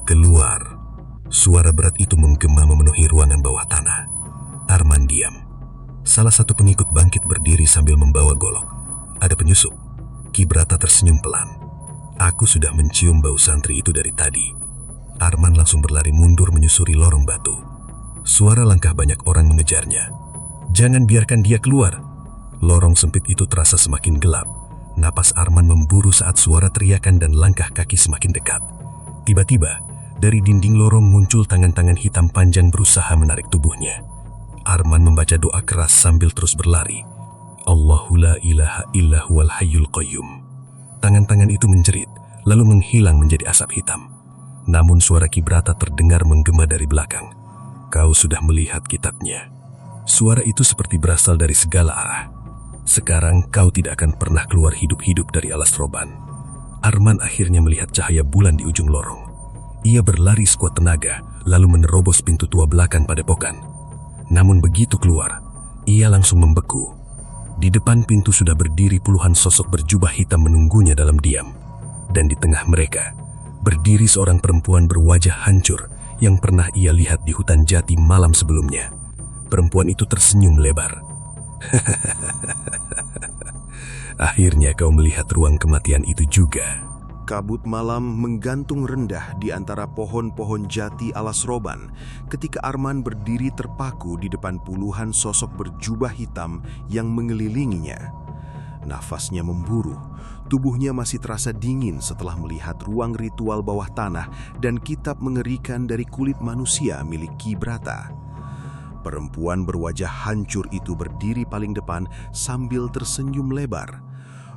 Keluar! Suara berat itu menggema memenuhi ruangan bawah tanah. Arman diam. Salah satu pengikut bangkit berdiri sambil membawa golok. Ada penyusup. Ki Brata tersenyum pelan. Aku sudah mencium bau santri itu dari tadi. Arman langsung berlari mundur menyusuri lorong batu. Suara langkah banyak orang mengejarnya. Jangan biarkan dia keluar. Lorong sempit itu terasa semakin gelap. Napas Arman memburu saat suara teriakan dan langkah kaki semakin dekat. Tiba-tiba, dari dinding lorong muncul tangan-tangan hitam panjang berusaha menarik tubuhnya. Arman membaca doa keras sambil terus berlari. Allahu la ilaha illa huwal hayyul qayyum. Tangan-tangan itu menjerit, lalu menghilang menjadi asap hitam. Namun suara Ki Brata terdengar menggema dari belakang. Kau sudah melihat kitabnya. Suara itu seperti berasal dari segala arah. Sekarang kau tidak akan pernah keluar hidup-hidup dari alas roban. Arman akhirnya melihat cahaya bulan di ujung lorong. Ia berlari sekuat tenaga, lalu menerobos pintu tua belakang padepokan. Namun begitu keluar, ia langsung membeku. Di depan pintu sudah berdiri puluhan sosok berjubah hitam menunggunya dalam diam. Dan di tengah mereka, berdiri seorang perempuan berwajah hancur yang pernah ia lihat di hutan jati malam sebelumnya. Perempuan itu tersenyum lebar. Akhirnya kau melihat ruang kematian itu juga. Kabut malam menggantung rendah di antara pohon-pohon jati alas roban ketika Arman berdiri terpaku di depan puluhan sosok berjubah hitam yang mengelilinginya. Nafasnya memburu, tubuhnya masih terasa dingin setelah melihat ruang ritual bawah tanah dan kitab mengerikan dari kulit manusia milik Ki Brata. Perempuan berwajah hancur itu berdiri paling depan sambil tersenyum lebar.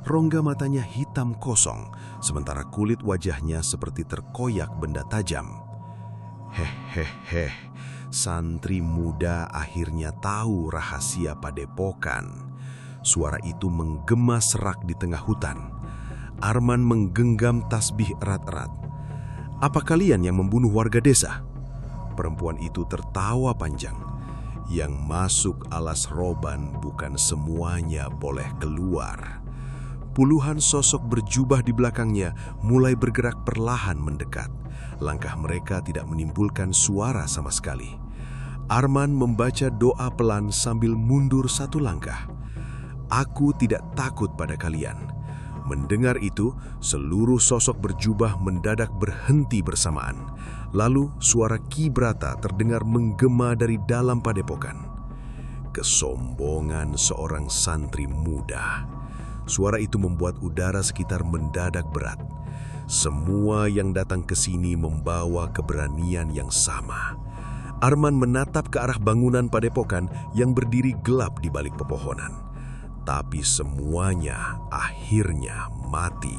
Rongga matanya hitam kosong, sementara kulit wajahnya seperti terkoyak benda tajam. Hehehe, santri muda akhirnya tahu rahasia padepokan. Suara itu menggema serak di tengah hutan. Arman menggenggam tasbih erat-erat. "Apa kalian yang membunuh warga desa?" Perempuan itu tertawa panjang. "Yang masuk alas roban bukan semuanya boleh keluar." Puluhan sosok berjubah di belakangnya mulai bergerak perlahan mendekat. Langkah mereka tidak menimbulkan suara sama sekali. Arman membaca doa pelan sambil mundur satu langkah. "Aku tidak takut pada kalian." Mendengar itu, seluruh sosok berjubah mendadak berhenti bersamaan. Lalu suara Ki Brata terdengar menggema dari dalam padepokan. Kesombongan seorang santri muda. Suara itu membuat udara sekitar mendadak berat. Semua yang datang ke sini membawa keberanian yang sama. Arman menatap ke arah bangunan padepokan yang berdiri gelap di balik pepohonan. Tapi semuanya akhirnya mati.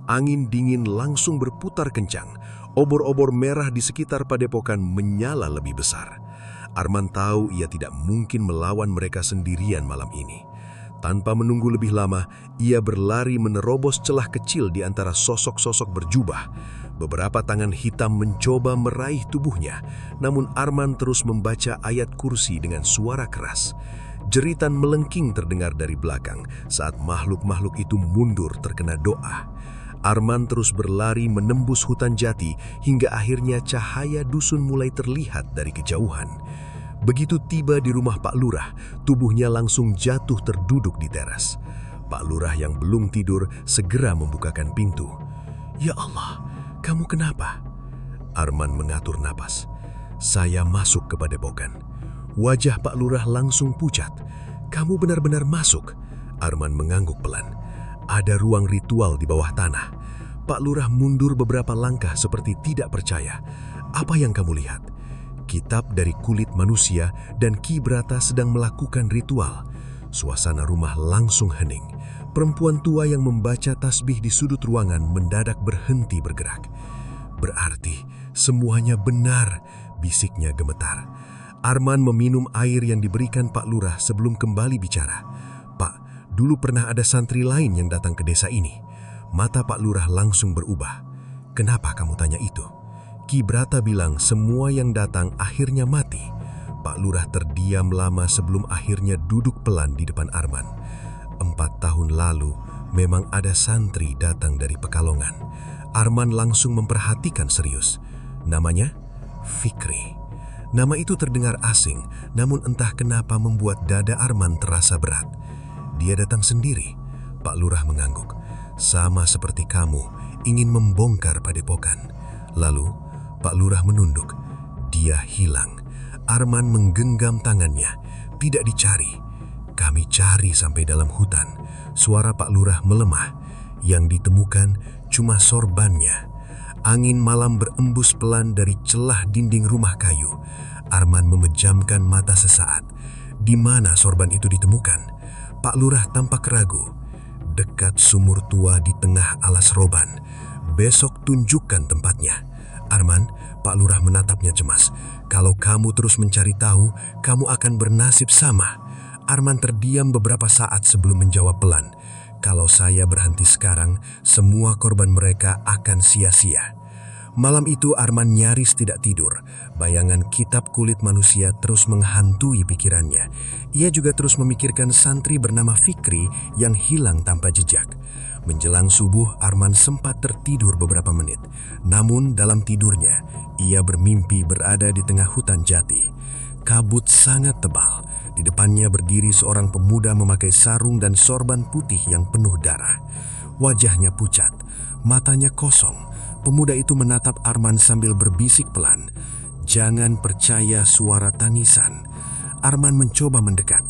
Angin dingin langsung berputar kencang. Obor-obor merah di sekitar padepokan menyala lebih besar. Arman tahu ia tidak mungkin melawan mereka sendirian malam ini. Tanpa menunggu lebih lama, ia berlari menerobos celah kecil di antara sosok-sosok berjubah. Beberapa tangan hitam mencoba meraih tubuhnya, namun Arman terus membaca ayat kursi dengan suara keras. Jeritan melengking terdengar dari belakang saat makhluk-makhluk itu mundur terkena doa. Arman terus berlari menembus hutan jati hingga akhirnya cahaya dusun mulai terlihat dari kejauhan. Begitu tiba di rumah Pak Lurah, tubuhnya langsung jatuh terduduk di teras. Pak Lurah yang belum tidur segera membukakan pintu. "Ya Allah, kamu kenapa?" Arman mengatur napas. "Saya masuk ke padepokan." Wajah Pak Lurah langsung pucat. "Kamu benar-benar masuk?" Arman mengangguk pelan. "Ada ruang ritual di bawah tanah." Pak Lurah mundur beberapa langkah seperti tidak percaya. "Apa yang kamu lihat?" "Kitab dari kulit manusia dan Ki Brata sedang melakukan ritual." Suasana rumah langsung hening. Perempuan tua yang membaca tasbih di sudut ruangan mendadak berhenti bergerak. "Berarti semuanya benar," bisiknya gemetar. Arman meminum air yang diberikan Pak Lurah sebelum kembali bicara. "Pak, dulu pernah ada santri lain yang datang ke desa ini." Mata Pak Lurah langsung berubah. "Kenapa kamu tanya itu?" Ki Brata bilang semua yang datang akhirnya mati. Pak Lurah terdiam lama sebelum akhirnya duduk pelan di depan Arman. 4 tahun lalu memang ada santri datang dari Pekalongan. Arman langsung memperhatikan serius. Namanya Fikri. Nama itu terdengar asing, namun entah kenapa membuat dada Arman terasa berat. "Dia datang sendiri." Pak Lurah mengangguk. "Sama seperti kamu, ingin membongkar padepokan." Lalu Pak Lurah menunduk. "Dia hilang." Arman menggenggam tangannya. "Tidak dicari. Kami cari sampai dalam hutan." Suara Pak Lurah melemah. Yang ditemukan cuma sorbannya. Angin malam berembus pelan dari celah dinding rumah kayu. Arman memejamkan mata sesaat. Di mana sorban itu ditemukan? Pak Lurah tampak ragu. "Dekat sumur tua di tengah alas roban. Besok tunjukkan tempatnya." "Arman," Pak Lurah menatapnya cemas. "Kalau kamu terus mencari tahu, kamu akan bernasib sama." Arman terdiam beberapa saat sebelum menjawab pelan. "Kalau saya berhenti sekarang, semua korban mereka akan sia-sia." Malam itu Arman nyaris tidak tidur. Bayangan kitab kulit manusia terus menghantui pikirannya. Ia juga terus memikirkan santri bernama Fikri yang hilang tanpa jejak. Menjelang subuh, Arman sempat tertidur beberapa menit. Namun dalam tidurnya, ia bermimpi berada di tengah hutan jati. Kabut sangat tebal. Di depannya berdiri seorang pemuda memakai sarung dan sorban putih yang penuh darah. Wajahnya pucat, matanya kosong. Pemuda itu menatap Arman sambil berbisik pelan. "Jangan percaya suara tangisan." Arman mencoba mendekat.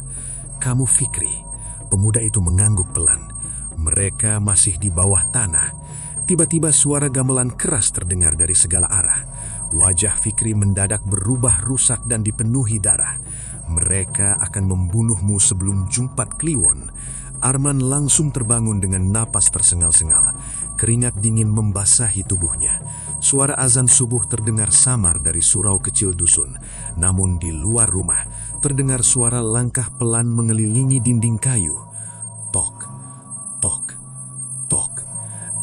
"Kamu Fikri?" Pemuda itu mengangguk pelan. "Mereka masih di bawah tanah." Tiba-tiba suara gamelan keras terdengar dari segala arah. Wajah Fikri mendadak berubah rusak dan dipenuhi darah. "Mereka akan membunuhmu sebelum Jumat Kliwon." Arman langsung terbangun dengan napas tersengal-sengal. Keringat dingin membasahi tubuhnya. Suara azan subuh terdengar samar dari surau kecil dusun. Namun di luar rumah, terdengar suara langkah pelan mengelilingi dinding kayu. Tok, tok, tok.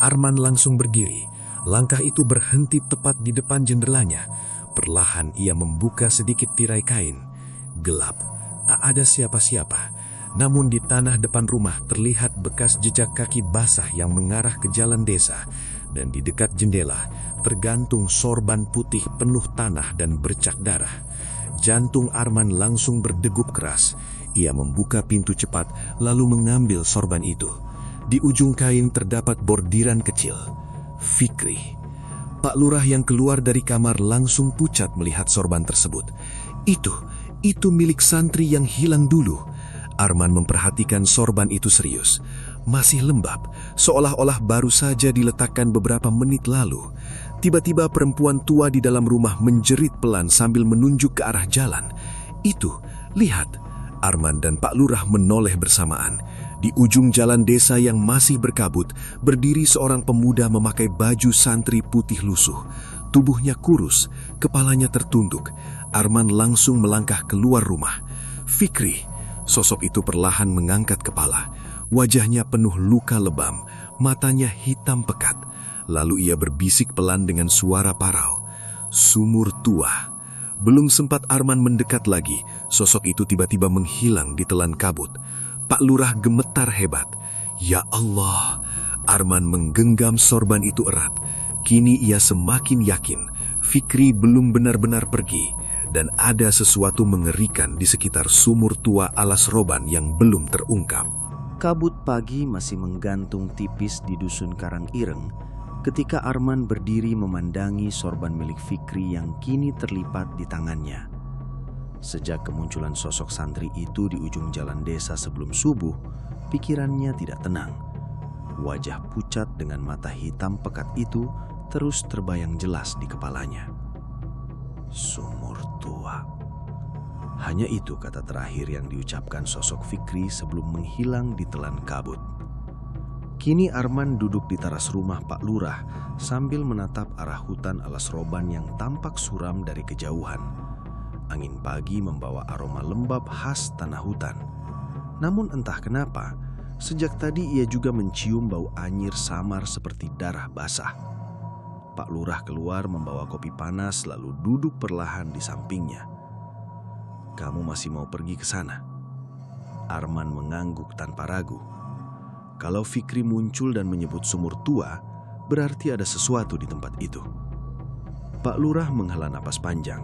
Arman langsung berdiri. Langkah itu berhenti tepat di depan jendelanya. Perlahan ia membuka sedikit tirai kain. Gelap, tak ada siapa-siapa. Namun di tanah depan rumah terlihat bekas jejak kaki basah yang mengarah ke jalan desa. Dan di dekat jendela tergantung sorban putih penuh tanah dan bercak darah. Jantung Arman langsung berdegup keras. Ia membuka pintu cepat lalu mengambil sorban itu. Di ujung kain terdapat bordiran kecil. Fikri. Pak Lurah yang keluar dari kamar langsung pucat melihat sorban tersebut. Itu milik santri yang hilang dulu. Arman memperhatikan sorban itu serius. Masih lembab, seolah-olah baru saja diletakkan beberapa menit lalu. Tiba-tiba perempuan tua di dalam rumah menjerit pelan sambil menunjuk ke arah jalan. Itu, lihat. Arman dan Pak Lurah menoleh bersamaan. Di ujung jalan desa yang masih berkabut, berdiri seorang pemuda memakai baju santri putih lusuh. Tubuhnya kurus, kepalanya tertunduk. Arman langsung melangkah keluar rumah. Fikri. Sosok itu perlahan mengangkat kepala. Wajahnya penuh luka lebam, matanya hitam pekat. Lalu ia berbisik pelan dengan suara parau. Sumur tua. Belum sempat Arman mendekat lagi, sosok itu tiba-tiba menghilang di telan kabut. Pak Lurah gemetar hebat. Ya Allah, Arman menggenggam sorban itu erat. Kini ia semakin yakin Fikri belum benar-benar pergi. Dan ada sesuatu mengerikan di sekitar sumur tua Alas Roban yang belum terungkap. Kabut pagi masih menggantung tipis di dusun Karang Ireng ketika Arman berdiri memandangi sorban milik Fikri yang kini terlipat di tangannya. Sejak kemunculan sosok santri itu di ujung jalan desa sebelum subuh, pikirannya tidak tenang. Wajah pucat dengan mata hitam pekat itu terus terbayang jelas di kepalanya. Sumur tua. Hanya itu kata terakhir yang diucapkan sosok Fikri sebelum menghilang di telan kabut. Kini Arman duduk di teras rumah Pak Lurah sambil menatap arah hutan Alas Roban yang tampak suram dari kejauhan. Angin pagi membawa aroma lembab khas tanah hutan. Namun entah kenapa, sejak tadi ia juga mencium bau anyir samar seperti darah basah. Pak Lurah keluar membawa kopi panas lalu duduk perlahan di sampingnya. Kamu masih mau pergi ke sana? Arman mengangguk tanpa ragu. Kalau Fikri muncul dan menyebut sumur tua, berarti ada sesuatu di tempat itu. Pak Lurah menghela napas panjang.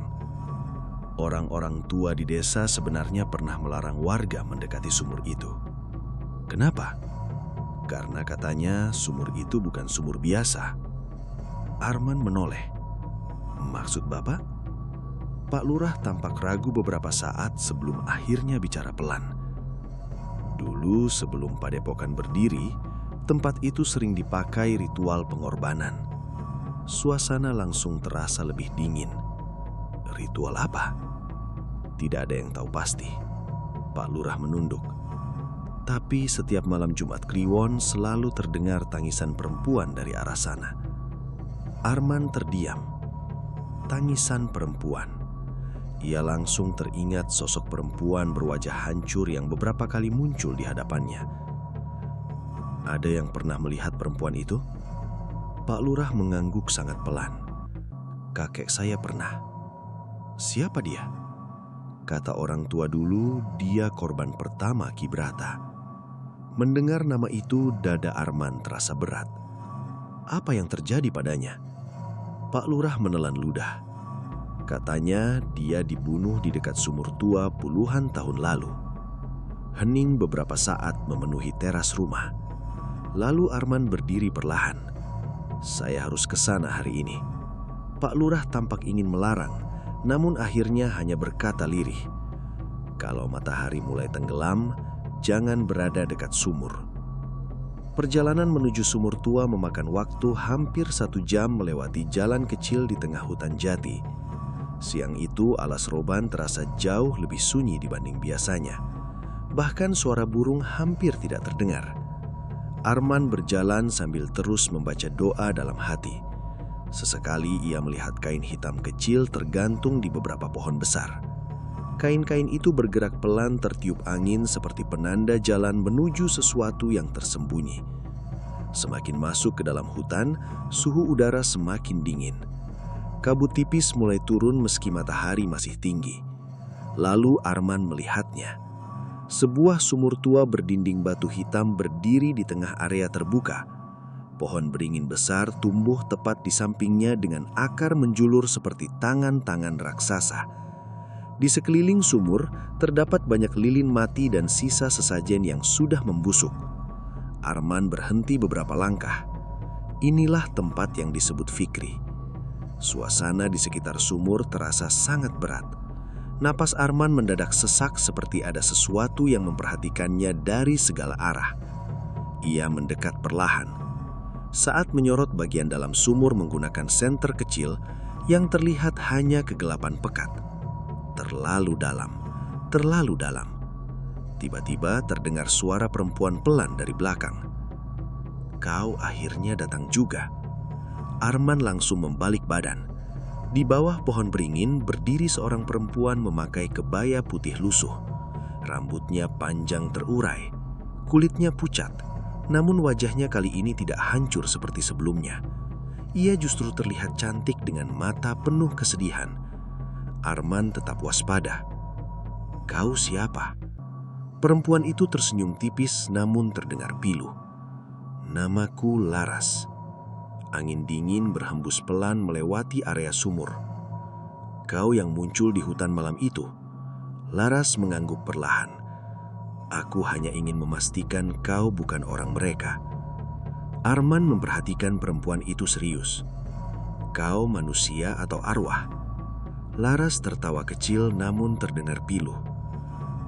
Orang-orang tua di desa sebenarnya pernah melarang warga mendekati sumur itu. Kenapa? Karena katanya sumur itu bukan sumur biasa. Arman menoleh. Maksud Bapak? Pak Lurah tampak ragu beberapa saat sebelum akhirnya bicara pelan. Dulu sebelum padepokan berdiri, tempat itu sering dipakai ritual pengorbanan. Suasana langsung terasa lebih dingin. Ritual apa? Tidak ada yang tahu pasti. Pak Lurah menunduk. Tapi setiap malam Jumat Kliwon selalu terdengar tangisan perempuan dari arah sana. Arman terdiam. Tangisan perempuan. Ia langsung teringat sosok perempuan berwajah hancur yang beberapa kali muncul di hadapannya. Ada yang pernah melihat perempuan itu? Pak Lurah mengangguk sangat pelan. Kakek saya pernah. Siapa dia? Kata orang tua dulu, dia korban pertama Ki Brata. Mendengar nama itu, dada Arman terasa berat. Apa yang terjadi padanya? Pak Lurah menelan ludah. Katanya dia dibunuh di dekat sumur tua puluhan tahun lalu. Hening beberapa saat memenuhi teras rumah. Lalu Arman berdiri perlahan. Saya harus ke sana hari ini. Pak Lurah tampak ingin melarang, namun akhirnya hanya berkata lirih. Kalau matahari mulai tenggelam, jangan berada dekat sumur. Perjalanan menuju sumur tua memakan waktu hampir 1 jam melewati jalan kecil di tengah hutan jati. Siang itu Alas Roban terasa jauh lebih sunyi dibanding biasanya. Bahkan suara burung hampir tidak terdengar. Arman berjalan sambil terus membaca doa dalam hati. Sesekali ia melihat kain hitam kecil tergantung di beberapa pohon besar. Kain-kain itu bergerak pelan tertiup angin seperti penanda jalan menuju sesuatu yang tersembunyi. Semakin masuk ke dalam hutan, suhu udara semakin dingin. Kabut tipis mulai turun meski matahari masih tinggi. Lalu Arman melihatnya. Sebuah sumur tua berdinding batu hitam berdiri di tengah area terbuka. Pohon beringin besar tumbuh tepat di sampingnya dengan akar menjulur seperti tangan-tangan raksasa. Di sekeliling sumur terdapat banyak lilin mati dan sisa sesajen yang sudah membusuk. Arman berhenti beberapa langkah. Inilah tempat yang disebut Fikri. Suasana di sekitar sumur terasa sangat berat. Napas Arman mendadak sesak seperti ada sesuatu yang memperhatikannya dari segala arah. Ia mendekat perlahan. Saat menyorot bagian dalam sumur menggunakan senter kecil yang terlihat hanya kegelapan pekat. Terlalu dalam, terlalu dalam. Tiba-tiba terdengar suara perempuan pelan dari belakang. "Kau akhirnya datang juga." Arman langsung membalik badan. Di bawah pohon beringin berdiri seorang perempuan memakai kebaya putih lusuh. Rambutnya panjang terurai, kulitnya pucat, namun wajahnya kali ini tidak hancur seperti sebelumnya. Ia justru terlihat cantik dengan mata penuh kesedihan. Arman tetap waspada. "Kau siapa?" Perempuan itu tersenyum tipis namun terdengar pilu. "Namaku Laras." Angin dingin berhembus pelan melewati area sumur. "Kau yang muncul di hutan malam itu?" Laras mengangguk perlahan. "Aku hanya ingin memastikan kau bukan orang mereka." Arman memperhatikan perempuan itu serius. "Kau manusia atau arwah?" Laras tertawa kecil namun terdengar pilu.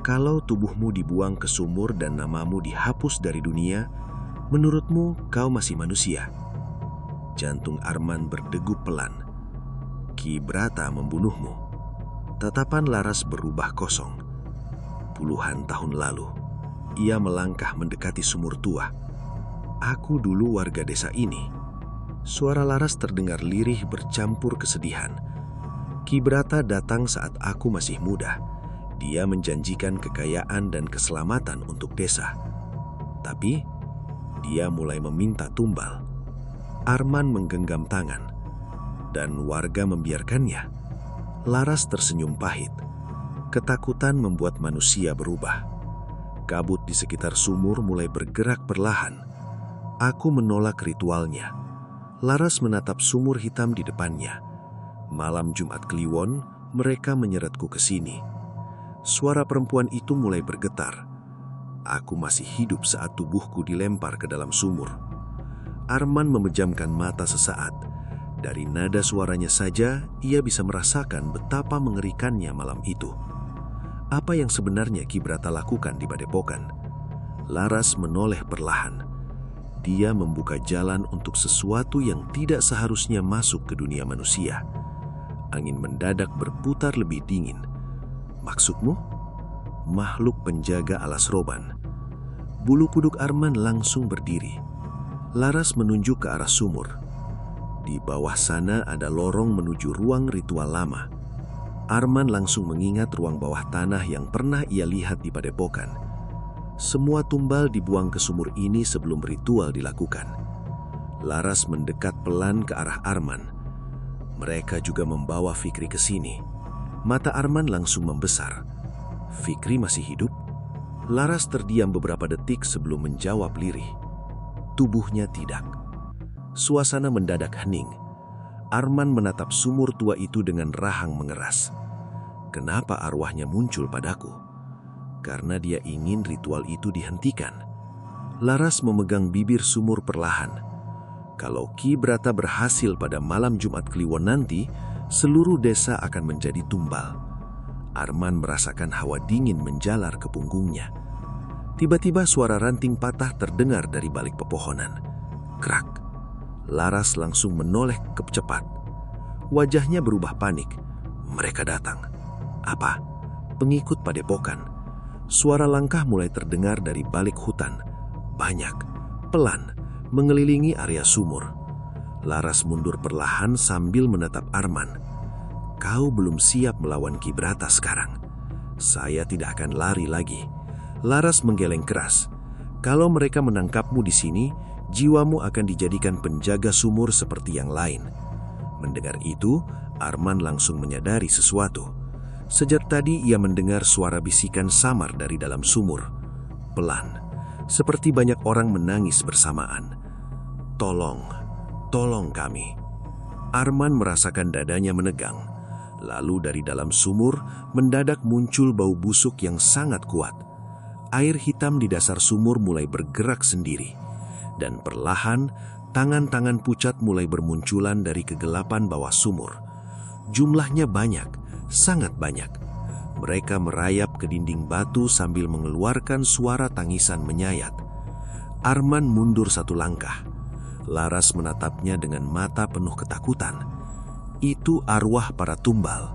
"Kalau tubuhmu dibuang ke sumur dan namamu dihapus dari dunia, menurutmu kau masih manusia?" Jantung Arman berdegup pelan. "Ki Brata membunuhmu." Tatapan Laras berubah kosong. Puluhan tahun lalu, ia melangkah mendekati sumur tua. "Aku dulu warga desa ini." Suara Laras terdengar lirih bercampur kesedihan. "Ki Brata datang saat aku masih muda. Dia menjanjikan kekayaan dan keselamatan untuk desa. Tapi, dia mulai meminta tumbal." Arman menggenggam tangan. "Dan warga membiarkannya?" Laras tersenyum pahit. Ketakutan membuat manusia berubah. Kabut di sekitar sumur mulai bergerak perlahan. Aku menolak ritualnya. Laras menatap sumur hitam di depannya. Malam Jumat Kliwon, mereka menyeretku ke sini. Suara perempuan itu mulai bergetar. Aku masih hidup saat tubuhku dilempar ke dalam sumur. Arman memejamkan mata sesaat. Dari nada suaranya saja, ia bisa merasakan betapa mengerikannya malam itu. Apa yang sebenarnya Ki Brata lakukan di Padepokan? Laras menoleh perlahan. Dia membuka jalan untuk sesuatu yang tidak seharusnya masuk ke dunia manusia. Angin mendadak berputar lebih dingin. "Maksudmu?" "Makhluk penjaga alas roban." Bulu kuduk Arman langsung berdiri. Laras menunjuk ke arah sumur. Di bawah sana ada lorong menuju ruang ritual lama. Arman langsung mengingat ruang bawah tanah yang pernah ia lihat di Padepokan. Semua tumbal dibuang ke sumur ini sebelum ritual dilakukan. Laras mendekat pelan ke arah Arman. Mereka juga membawa Fikri ke sini. Mata Arman langsung membesar. "Fikri masih hidup?" Laras terdiam beberapa detik sebelum menjawab lirih. Tubuhnya tidak. Suasana mendadak hening. Arman menatap sumur tua itu dengan rahang mengeras. "Kenapa arwahnya muncul padaku?" "Karena dia ingin ritual itu dihentikan." Laras memegang bibir sumur perlahan. "Kalau Ki Brata berhasil pada malam Jumat Kliwon nanti, seluruh desa akan menjadi tumbal." Arman merasakan hawa dingin menjalar ke punggungnya. Tiba-tiba suara ranting patah terdengar dari balik pepohonan. Krak. Laras langsung menoleh cepat. Wajahnya berubah panik. "Mereka datang." "Apa?" "Pengikut Padepokan. Suara langkah mulai terdengar dari balik hutan. Banyak, pelan, mengelilingi area sumur. Laras mundur perlahan sambil menatap Arman. Kau belum siap melawan Ki Brata sekarang. Saya tidak akan lari lagi. Laras menggeleng keras. Kalau mereka menangkapmu di sini, jiwamu akan dijadikan penjaga sumur seperti yang lain. Mendengar itu, Arman langsung menyadari sesuatu. Sejak tadi ia mendengar suara bisikan samar dari dalam sumur. Pelan, seperti banyak orang menangis bersamaan. Tolong, tolong kami. Arman merasakan dadanya menegang. Lalu dari dalam sumur mendadak muncul bau busuk yang sangat kuat. Air hitam di dasar sumur mulai bergerak sendiri. Dan perlahan, tangan-tangan pucat mulai bermunculan dari kegelapan bawah sumur. Jumlahnya banyak. Sangat banyak. Mereka merayap ke dinding batu sambil mengeluarkan suara tangisan menyayat. Arman mundur satu langkah. Laras menatapnya dengan mata penuh ketakutan. Itu arwah para tumbal.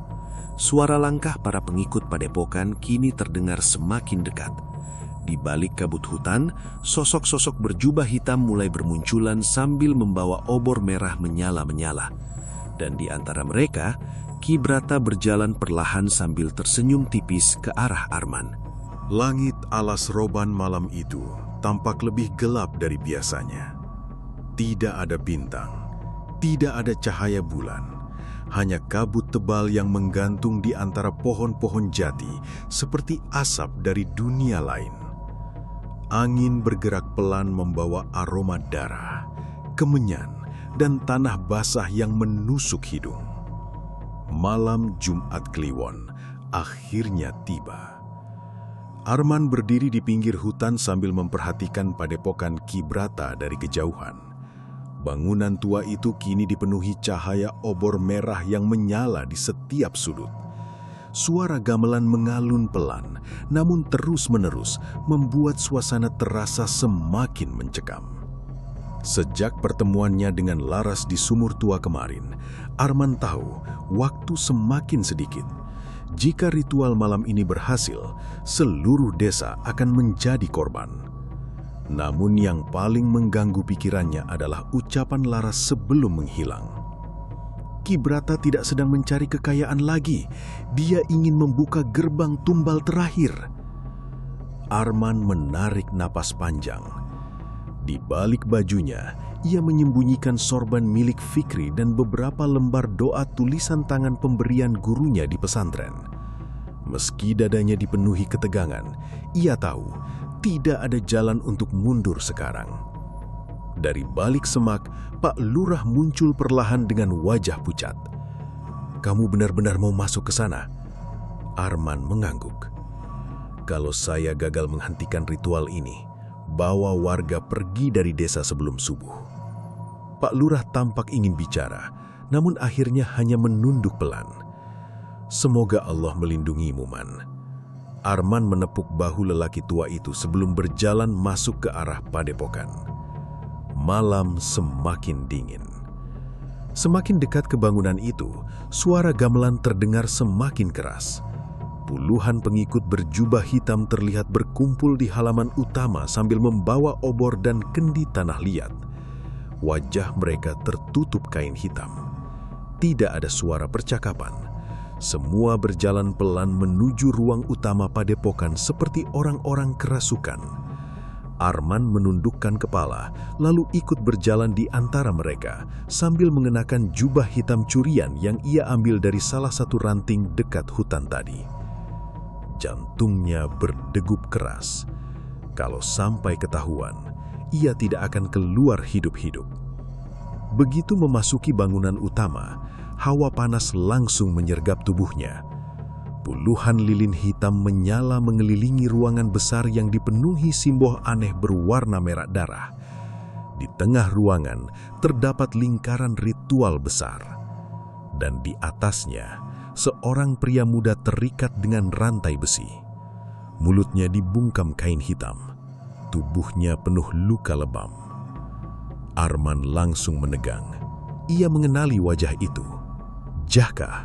Suara langkah para pengikut padepokan kini terdengar semakin dekat. Di balik kabut hutan, sosok-sosok berjubah hitam mulai bermunculan sambil membawa obor merah menyala-menyala. Dan di antara mereka, Ki Brata berjalan perlahan sambil tersenyum tipis ke arah Arman. Langit alas Roban malam itu tampak lebih gelap dari biasanya. Tidak ada bintang, tidak ada cahaya bulan, hanya kabut tebal yang menggantung di antara pohon-pohon jati seperti asap dari dunia lain. Angin bergerak pelan membawa aroma darah, kemenyan, dan tanah basah yang menusuk hidung. Malam Jumat Kliwon akhirnya tiba. Arman berdiri di pinggir hutan sambil memperhatikan padepokan Ki Brata dari kejauhan. Bangunan tua itu kini dipenuhi cahaya obor merah yang menyala di setiap sudut. Suara gamelan mengalun pelan, namun terus-menerus membuat suasana terasa semakin mencekam. Sejak pertemuannya dengan Laras di sumur tua kemarin, Arman tahu waktu semakin sedikit. Jika ritual malam ini berhasil, seluruh desa akan menjadi korban. Namun yang paling mengganggu pikirannya adalah ucapan Laras sebelum menghilang. Ki Brata tidak sedang mencari kekayaan lagi. Dia ingin membuka gerbang tumbal terakhir. Arman menarik napas panjang. Di balik bajunya, ia menyembunyikan sorban milik Fikri dan beberapa lembar doa tulisan tangan pemberian gurunya di pesantren. Meski dadanya dipenuhi ketegangan, ia tahu tidak ada jalan untuk mundur sekarang. Dari balik semak, Pak Lurah muncul perlahan dengan wajah pucat. "Kamu benar-benar mau masuk ke sana?" Arman mengangguk. "Kalau saya gagal menghentikan ritual ini, bawa warga pergi dari desa sebelum subuh." Pak Lurah tampak ingin bicara, namun akhirnya hanya menunduk pelan. "Semoga Allah melindungimu, Man." Arman menepuk bahu lelaki tua itu sebelum berjalan masuk ke arah padepokan. Malam semakin dingin. Semakin dekat ke bangunan itu, suara gamelan terdengar semakin keras. Puluhan pengikut berjubah hitam terlihat berkumpul di halaman utama sambil membawa obor dan kendi tanah liat. Wajah mereka tertutup kain hitam. Tidak ada suara percakapan. Semua berjalan pelan menuju ruang utama padepokan seperti orang-orang kerasukan. Arman menundukkan kepala, lalu ikut berjalan di antara mereka sambil mengenakan jubah hitam curian yang ia ambil dari salah satu ranting dekat hutan tadi. Jantungnya berdegup keras. Kalau sampai ketahuan, ia tidak akan keluar hidup-hidup. Begitu memasuki bangunan utama, hawa panas langsung menyergap tubuhnya. Puluhan lilin hitam menyala mengelilingi ruangan besar yang dipenuhi simbol aneh berwarna merah darah. Di tengah ruangan terdapat lingkaran ritual besar. Dan di atasnya, seorang pria muda terikat dengan rantai besi. Mulutnya dibungkam kain hitam. Tubuhnya penuh luka lebam. Arman langsung menegang. Ia mengenali wajah itu. Jaka,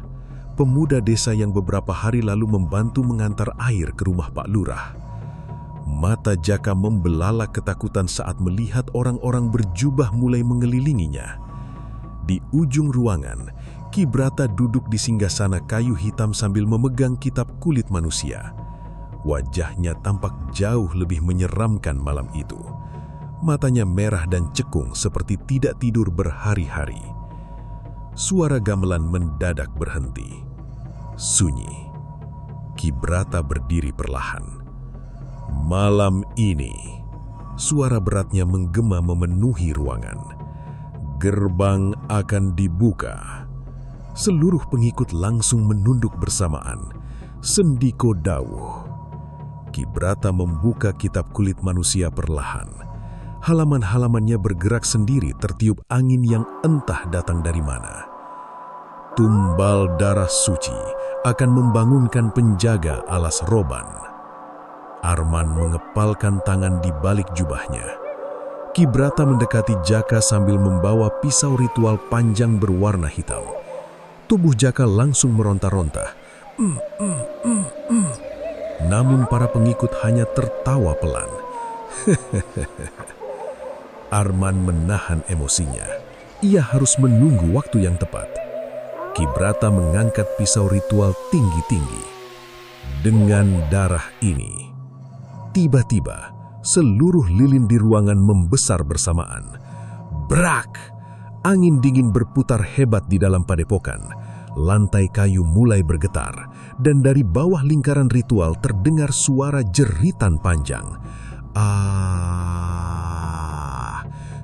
pemuda desa yang beberapa hari lalu membantu mengantar air ke rumah Pak Lurah. Mata Jaka membelalak ketakutan saat melihat orang-orang berjubah mulai mengelilinginya. Di ujung ruangan, Ki Brata duduk di singgasana kayu hitam sambil memegang kitab kulit manusia. Wajahnya tampak jauh lebih menyeramkan malam itu. Matanya merah dan cekung seperti tidak tidur berhari-hari. Suara gamelan mendadak berhenti. Sunyi. Ki Brata berdiri perlahan. Malam ini, suara beratnya menggema memenuhi ruangan. Gerbang akan dibuka. Seluruh pengikut langsung menunduk bersamaan. Sendiko dawuh. Ki Brata membuka kitab kulit manusia perlahan. Halaman-halamannya bergerak sendiri tertiup angin yang entah datang dari mana. Tumbal darah suci akan membangunkan penjaga alas roban. Arman mengepalkan tangan di balik jubahnya. Ki Brata mendekati Jaka sambil membawa pisau ritual panjang berwarna hitam. Tubuh Jaka langsung meronta-ronta. Namun para pengikut hanya tertawa pelan. Arman menahan emosinya. Ia harus menunggu waktu yang tepat. Ki Brata mengangkat pisau ritual tinggi-tinggi. Dengan darah ini, tiba-tiba seluruh lilin di ruangan membesar bersamaan. Brak! Angin dingin berputar hebat di dalam padepokan. Lantai kayu mulai bergetar, dan dari bawah lingkaran ritual terdengar suara jeritan panjang. Ah!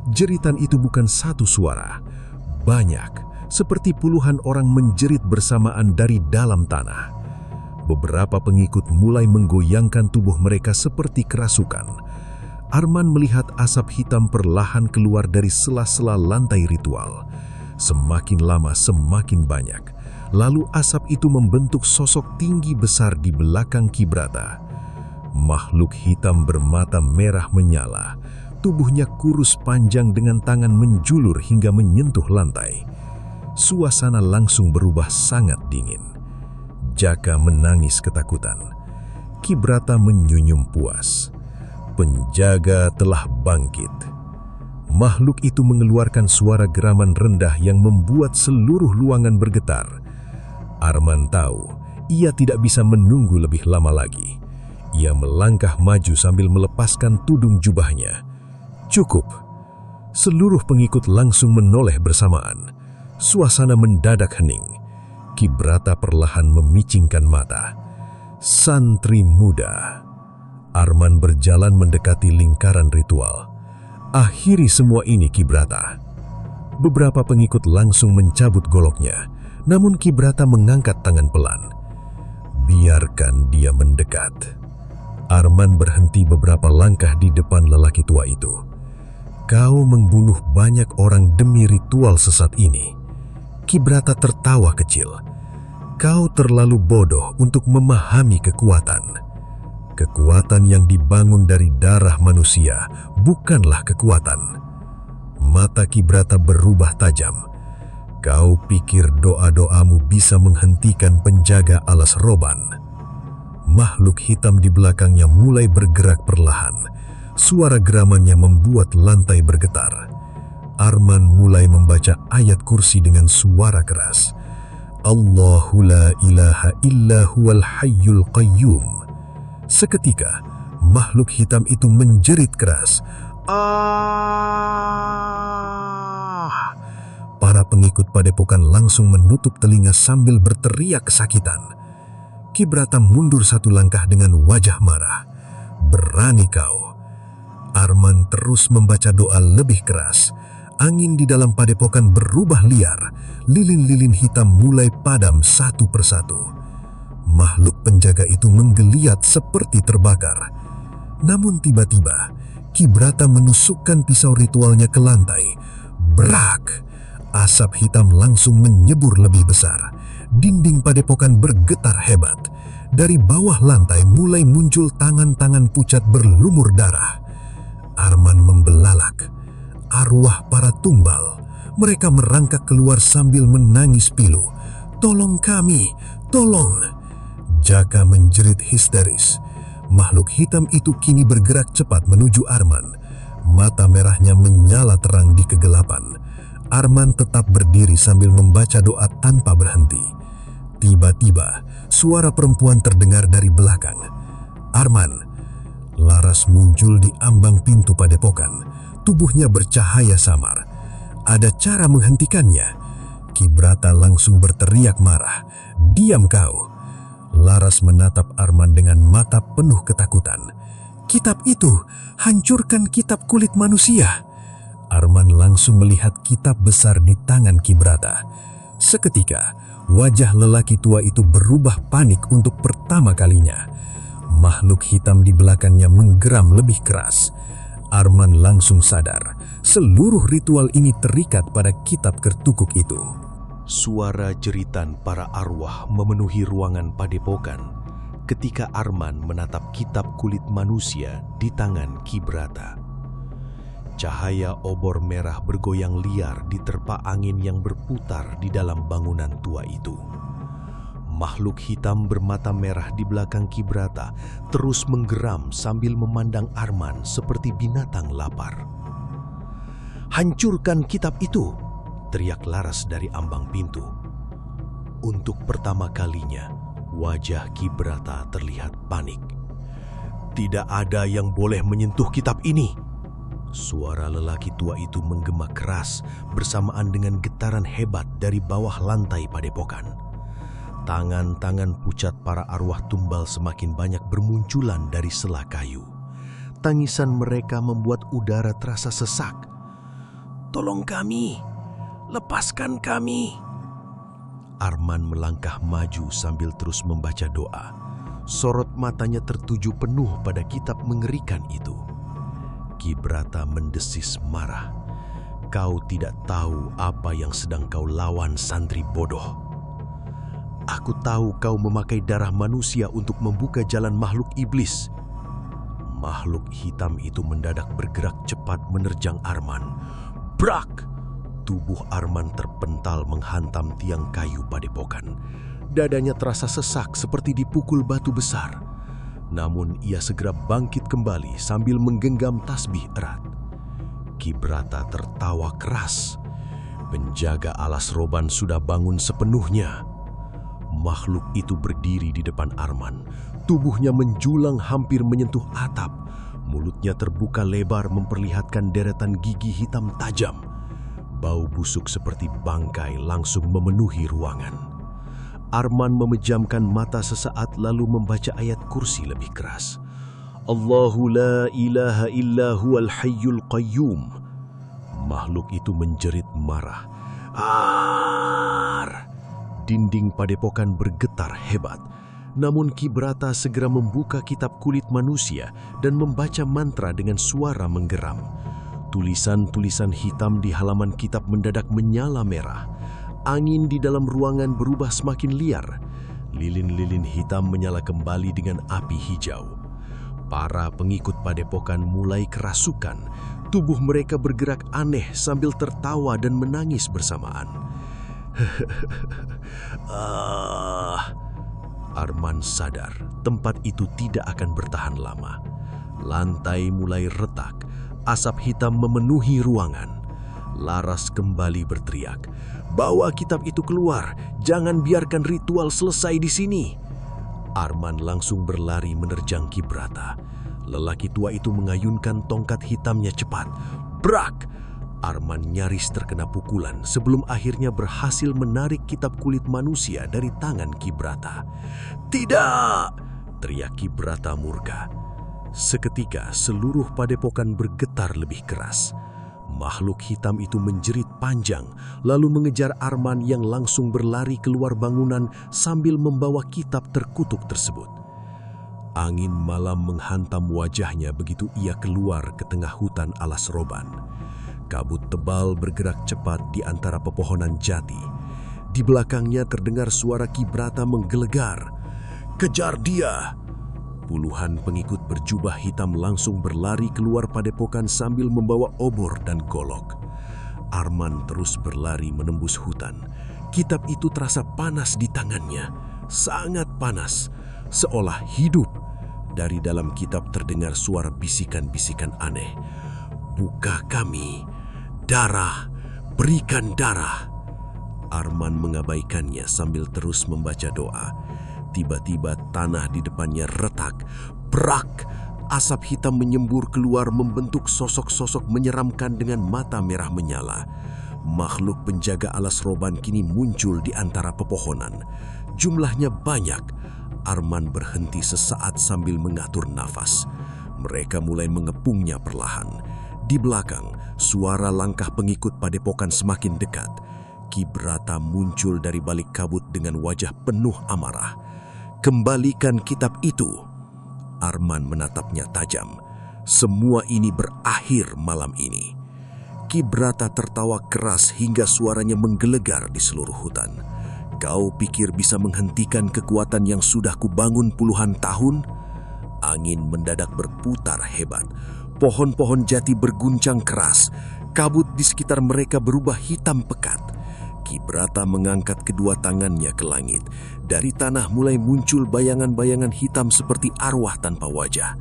Jeritan itu bukan satu suara. Banyak, seperti puluhan orang menjerit bersamaan dari dalam tanah. Beberapa pengikut mulai menggoyangkan tubuh mereka seperti kerasukan. Arman melihat asap hitam perlahan keluar dari sela-sela lantai ritual. Semakin lama semakin banyak. Lalu asap itu membentuk sosok tinggi besar di belakang Ki Brata. Makhluk hitam bermata merah menyala. Tubuhnya kurus panjang dengan tangan menjulur hingga menyentuh lantai. Suasana langsung berubah sangat dingin. Jaka menangis ketakutan. Ki Brata menyunyum puas. Penjaga telah bangkit. Makhluk itu mengeluarkan suara geraman rendah yang membuat seluruh ruangan bergetar. Arman tahu ia tidak bisa menunggu lebih lama lagi. Ia melangkah maju sambil melepaskan tudung jubahnya. Cukup. Seluruh pengikut langsung menoleh bersamaan. Suasana mendadak hening. Ki Brata perlahan memicingkan mata. Santri muda. Arman berjalan mendekati lingkaran ritual. Akhiri semua ini, Ki Brata. Beberapa pengikut langsung mencabut goloknya, namun Ki Brata mengangkat tangan pelan. Biarkan dia mendekat. Arman berhenti beberapa langkah di depan lelaki tua itu. Kau membunuh banyak orang demi ritual sesat ini. Ki Brata tertawa kecil. Kau terlalu bodoh untuk memahami kekuatan. Kekuatan yang dibangun dari darah manusia bukanlah kekuatan. Mata Ki Brata berubah tajam. Kau pikir doa-doamu bisa menghentikan penjaga alas roban? Makhluk hitam di belakangnya mulai bergerak perlahan. Suara geramannya membuat lantai bergetar. Arman mulai membaca ayat kursi dengan suara keras. Allahu la ilaha illa huwal hayyul qayyum. Seketika, makhluk hitam itu menjerit keras. Ah! Para pengikut padepokan langsung menutup telinga sambil berteriak kesakitan. Ki Brata mundur satu langkah dengan wajah marah. Berani kau. Arman terus membaca doa lebih keras. Angin di dalam padepokan berubah liar. Lilin-lilin hitam mulai padam satu persatu. Makhluk penjaga itu menggeliat seperti terbakar. Namun tiba-tiba, Ki Brata menusukkan pisau ritualnya ke lantai. Brak! Asap hitam langsung menyebur lebih besar. Dinding padepokan bergetar hebat. Dari bawah lantai mulai muncul tangan-tangan pucat berlumur darah. Arman membelalak. Arwah para tumbal. Mereka merangkak keluar sambil menangis pilu. Tolong kami, tolong!" Jaka menjerit histeris. Makhluk hitam itu kini bergerak cepat menuju Arman. Mata merahnya menyala terang di kegelapan. Arman tetap berdiri sambil membaca doa tanpa berhenti. Tiba-tiba, suara perempuan terdengar dari belakang. "Arman!" Laras muncul di ambang pintu padepokan. Tubuhnya bercahaya samar. Ada cara menghentikannya. Ki Brata langsung berteriak marah. "Diam kau!" Laras menatap Arman dengan mata penuh ketakutan. "Kitab itu, hancurkan kitab kulit manusia!" Arman langsung melihat kitab besar di tangan Ki Brata. Seketika, wajah lelaki tua itu berubah panik untuk pertama kalinya. Makhluk hitam di belakangnya menggeram lebih keras. Arman langsung sadar, seluruh ritual ini terikat pada kitab kertukuk itu. Suara jeritan para arwah memenuhi ruangan padepokan ketika Arman menatap kitab kulit manusia di tangan Ki Brata. Cahaya obor merah bergoyang liar diterpa angin yang berputar di dalam bangunan tua itu. Makhluk hitam bermata merah di belakang Ki Brata terus menggeram sambil memandang Arman seperti binatang lapar. "Hancurkan kitab itu!" teriak Laras dari ambang pintu. Untuk pertama kalinya, wajah Ki Brata terlihat panik. "Tidak ada yang boleh menyentuh kitab ini!" Suara lelaki tua itu menggema keras bersamaan dengan getaran hebat dari bawah lantai padepokan. Tangan-tangan pucat para arwah tumbal semakin banyak bermunculan dari sela kayu. Tangisan mereka membuat udara terasa sesak. "Tolong kami! Lepaskan kami!" Arman melangkah maju sambil terus membaca doa. Sorot matanya tertuju penuh pada kitab mengerikan itu. Ki Brata mendesis marah. "Kau tidak tahu apa yang sedang kau lawan, santri bodoh. Aku tahu kau memakai darah manusia untuk membuka jalan makhluk iblis." Makhluk hitam itu mendadak bergerak cepat menerjang Arman. Brak! Tubuh Arman terpental menghantam tiang kayu padepokan. Dadanya terasa sesak seperti dipukul batu besar. Namun ia segera bangkit kembali sambil menggenggam tasbih erat. Ki Brata tertawa keras. Penjaga alas roban sudah bangun sepenuhnya. Makhluk itu berdiri di depan Arman. Tubuhnya menjulang hampir menyentuh atap. Mulutnya terbuka lebar memperlihatkan deretan gigi hitam tajam. Bau busuk seperti bangkai langsung memenuhi ruangan. Arman memejamkan mata sesaat lalu membaca ayat kursi lebih keras. "Allahu la ilaha illa huwal hayyul qayyum." Makhluk itu menjerit marah. "Ar!" Dinding padepokan bergetar hebat. Namun Ki Brata segera membuka kitab kulit manusia dan membaca mantra dengan suara menggeram. Tulisan-tulisan hitam di halaman kitab mendadak menyala merah. Angin di dalam ruangan berubah semakin liar. Lilin-lilin hitam menyala kembali dengan api hijau. Para pengikut padepokan mulai kerasukan. Tubuh mereka bergerak aneh sambil tertawa dan menangis bersamaan. Arman sadar tempat itu tidak akan bertahan lama. Lantai mulai retak. Asap hitam memenuhi ruangan. Laras kembali berteriak, "Bawa kitab itu keluar, jangan biarkan ritual selesai di sini." Arman langsung berlari menerjang Ki Brata. Lelaki tua itu mengayunkan tongkat hitamnya cepat. Brak! Arman nyaris terkena pukulan sebelum akhirnya berhasil menarik kitab kulit manusia dari tangan Ki Brata. "Tidak!" teriak Ki Brata murka. Seketika seluruh padepokan bergetar lebih keras. Makhluk hitam itu menjerit panjang, lalu mengejar Arman yang langsung berlari keluar bangunan sambil membawa kitab terkutuk tersebut. Angin malam menghantam wajahnya begitu ia keluar ke tengah hutan alas roban. Kabut tebal bergerak cepat di antara pepohonan jati. Di belakangnya terdengar suara Ki Brata menggelegar. "Kejar dia!" Puluhan pengikut berjubah hitam langsung berlari keluar padepokan sambil membawa obor dan golok. Arman terus berlari menembus hutan. Kitab itu terasa panas di tangannya, sangat panas, seolah hidup. Dari dalam kitab terdengar suara bisikan-bisikan aneh. "Buka kami, darah, berikan darah." Arman mengabaikannya sambil terus membaca doa. Tiba-tiba tanah di depannya retak, brak. Asap hitam menyembur keluar membentuk sosok-sosok menyeramkan dengan mata merah menyala. Makhluk penjaga alas roban kini muncul di antara pepohonan. Jumlahnya banyak. Arman berhenti sesaat sambil mengatur nafas. Mereka mulai mengepungnya perlahan. Di belakang, suara langkah pengikut padepokan semakin dekat. Ki Brata muncul dari balik kabut dengan wajah penuh amarah. "Kembalikan kitab itu." Arman menatapnya tajam. Semua ini berakhir malam ini. Ki Brata tertawa keras hingga suaranya menggelegar di seluruh hutan. "Kau pikir bisa menghentikan kekuatan yang sudah kubangun puluhan tahun?" Angin mendadak berputar hebat. Pohon-pohon jati berguncang keras. Kabut di sekitar mereka berubah hitam pekat. Ki Brata mengangkat kedua tangannya ke langit. Dari tanah mulai muncul bayangan-bayangan hitam seperti arwah tanpa wajah.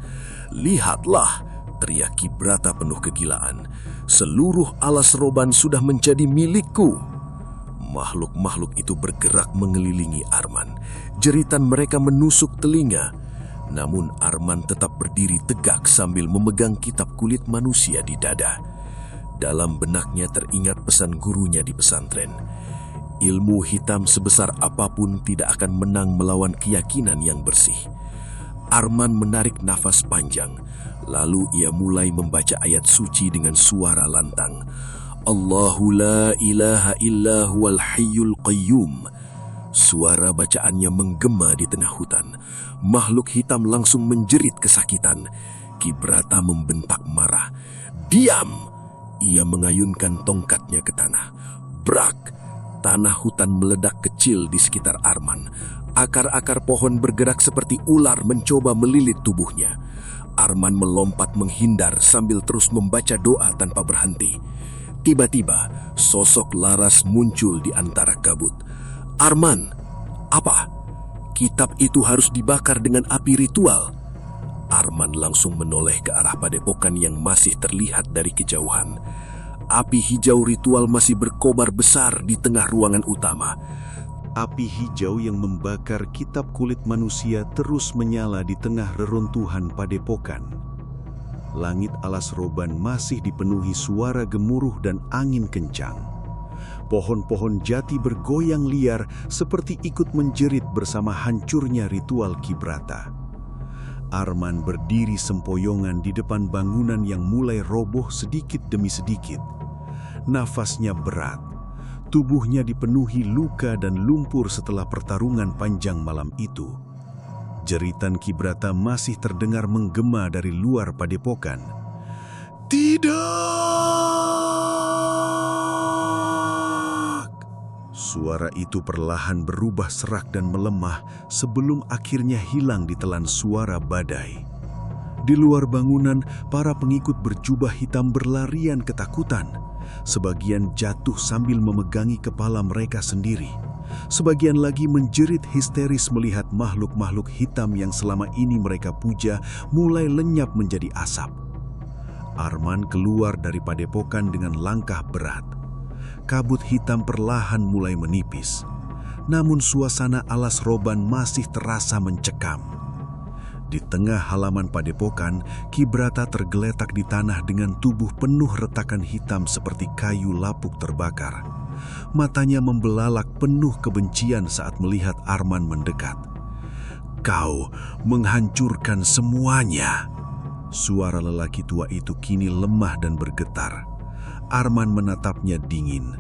"Lihatlah!" teriak Ki Brata penuh kegilaan. "Seluruh alas roban sudah menjadi milikku." Makhluk-makhluk itu bergerak mengelilingi Arman. Jeritan mereka menusuk telinga. Namun Arman tetap berdiri tegak sambil memegang kitab kulit manusia di dada. Dalam benaknya teringat pesan gurunya di pesantren. Ilmu hitam sebesar apapun tidak akan menang melawan keyakinan yang bersih. Arman menarik nafas panjang, lalu ia mulai membaca ayat suci dengan suara lantang. "Allahu la ilaha illa huwal hayyul qayyum." Suara bacaannya menggema di tengah hutan. Makhluk hitam langsung menjerit kesakitan. Ki Brata membentak marah. "Diam!" Ia mengayunkan tongkatnya ke tanah. Brak! Tanah hutan meledak kecil di sekitar Arman. Akar-akar pohon bergerak seperti ular mencoba melilit tubuhnya. Arman melompat menghindar sambil terus membaca doa tanpa berhenti. Tiba-tiba, sosok Laras muncul di antara kabut. "Arman, apa? Kitab itu harus dibakar dengan api ritual." Arman langsung menoleh ke arah padepokan yang masih terlihat dari kejauhan. Api hijau ritual masih berkobar besar di tengah ruangan utama. Api hijau yang membakar kitab kulit manusia terus menyala di tengah reruntuhan padepokan. Langit alas roban masih dipenuhi suara gemuruh dan angin kencang. Pohon-pohon jati bergoyang liar seperti ikut menjerit bersama hancurnya ritual Ki Brata. Arman berdiri sempoyongan di depan bangunan yang mulai roboh sedikit demi sedikit. Nafasnya berat. Tubuhnya dipenuhi luka dan lumpur setelah pertarungan panjang malam itu. Jeritan Ki Brata masih terdengar menggema dari luar padepokan. "Tidak!" Suara itu perlahan berubah serak dan melemah sebelum akhirnya hilang ditelan suara badai. Di luar bangunan, para pengikut berjubah hitam berlarian ketakutan. Sebagian jatuh sambil memegangi kepala mereka sendiri. Sebagian lagi menjerit histeris melihat makhluk-makhluk hitam yang selama ini mereka puja mulai lenyap menjadi asap. Arman keluar dari padepokan dengan langkah berat. Kabut hitam perlahan mulai menipis. Namun suasana alas roban masih terasa mencekam. Di tengah halaman padepokan, Ki Brata tergeletak di tanah dengan tubuh penuh retakan hitam seperti kayu lapuk terbakar. Matanya membelalak penuh kebencian saat melihat Arman mendekat. "Kau menghancurkan semuanya." Suara lelaki tua itu kini lemah dan bergetar. Arman menatapnya dingin.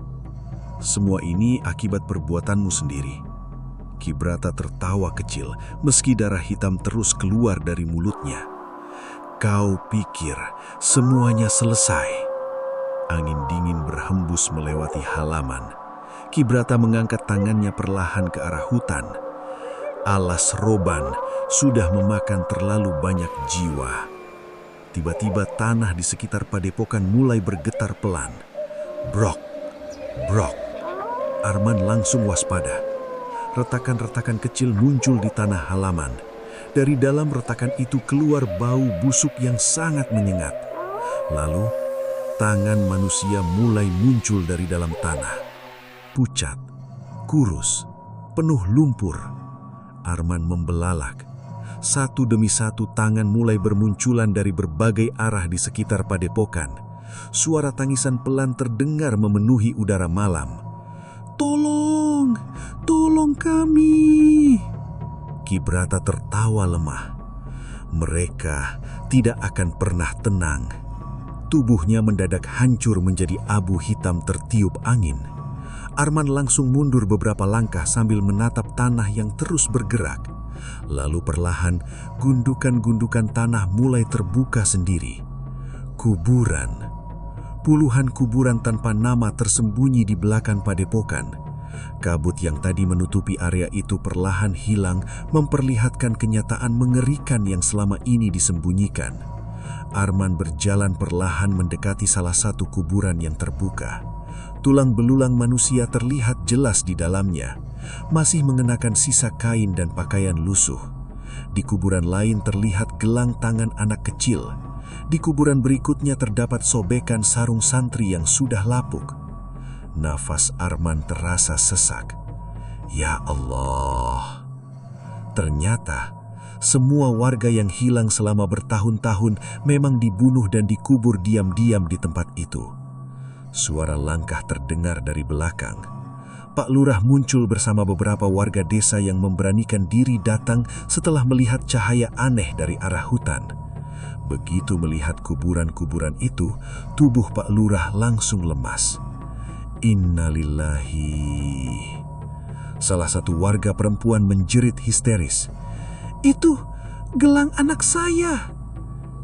"Semua ini akibat perbuatanmu sendiri." Ki Brata tertawa kecil meski darah hitam terus keluar dari mulutnya. "Kau pikir semuanya selesai?" Angin dingin berhembus melewati halaman. Ki Brata mengangkat tangannya perlahan ke arah hutan. Alas roban sudah memakan terlalu banyak jiwa. Tiba-tiba tanah di sekitar padepokan mulai bergetar pelan. Brok, brok. Arman langsung waspada. Retakan-retakan kecil muncul di tanah halaman. Dari dalam retakan itu keluar bau busuk yang sangat menyengat. Lalu, tangan manusia mulai muncul dari dalam tanah. Pucat, kurus, penuh lumpur. Arman membelalak. Satu demi satu tangan mulai bermunculan dari berbagai arah di sekitar padepokan. Suara tangisan pelan terdengar memenuhi udara malam. "Tolong! Tolong kami!" Kibrata tertawa lemah. Mereka tidak akan pernah tenang. Tubuhnya mendadak hancur menjadi abu hitam tertiup angin. Arman langsung mundur beberapa langkah sambil menatap tanah yang terus bergerak. Lalu perlahan, gundukan-gundukan tanah mulai terbuka sendiri. Kuburan. Puluhan kuburan tanpa nama tersembunyi di belakang padepokan. Kabut yang tadi menutupi area itu perlahan hilang, memperlihatkan kenyataan mengerikan yang selama ini disembunyikan. Arman berjalan perlahan mendekati salah satu kuburan yang terbuka. Tulang belulang manusia terlihat jelas di dalamnya, masih mengenakan sisa kain dan pakaian lusuh. Di kuburan lain terlihat gelang tangan anak kecil. Di kuburan berikutnya terdapat sobekan sarung santri yang sudah lapuk. Nafas Arman terasa sesak. Ya Allah! Ternyata semua warga yang hilang selama bertahun-tahun memang dibunuh dan dikubur diam-diam di tempat itu. Suara langkah terdengar dari belakang. Pak Lurah muncul bersama beberapa warga desa yang memberanikan diri datang setelah melihat cahaya aneh dari arah hutan. Begitu melihat kuburan-kuburan itu, tubuh Pak Lurah langsung lemas. Innalillahi. Salah satu warga perempuan menjerit histeris. "Itu gelang anak saya!"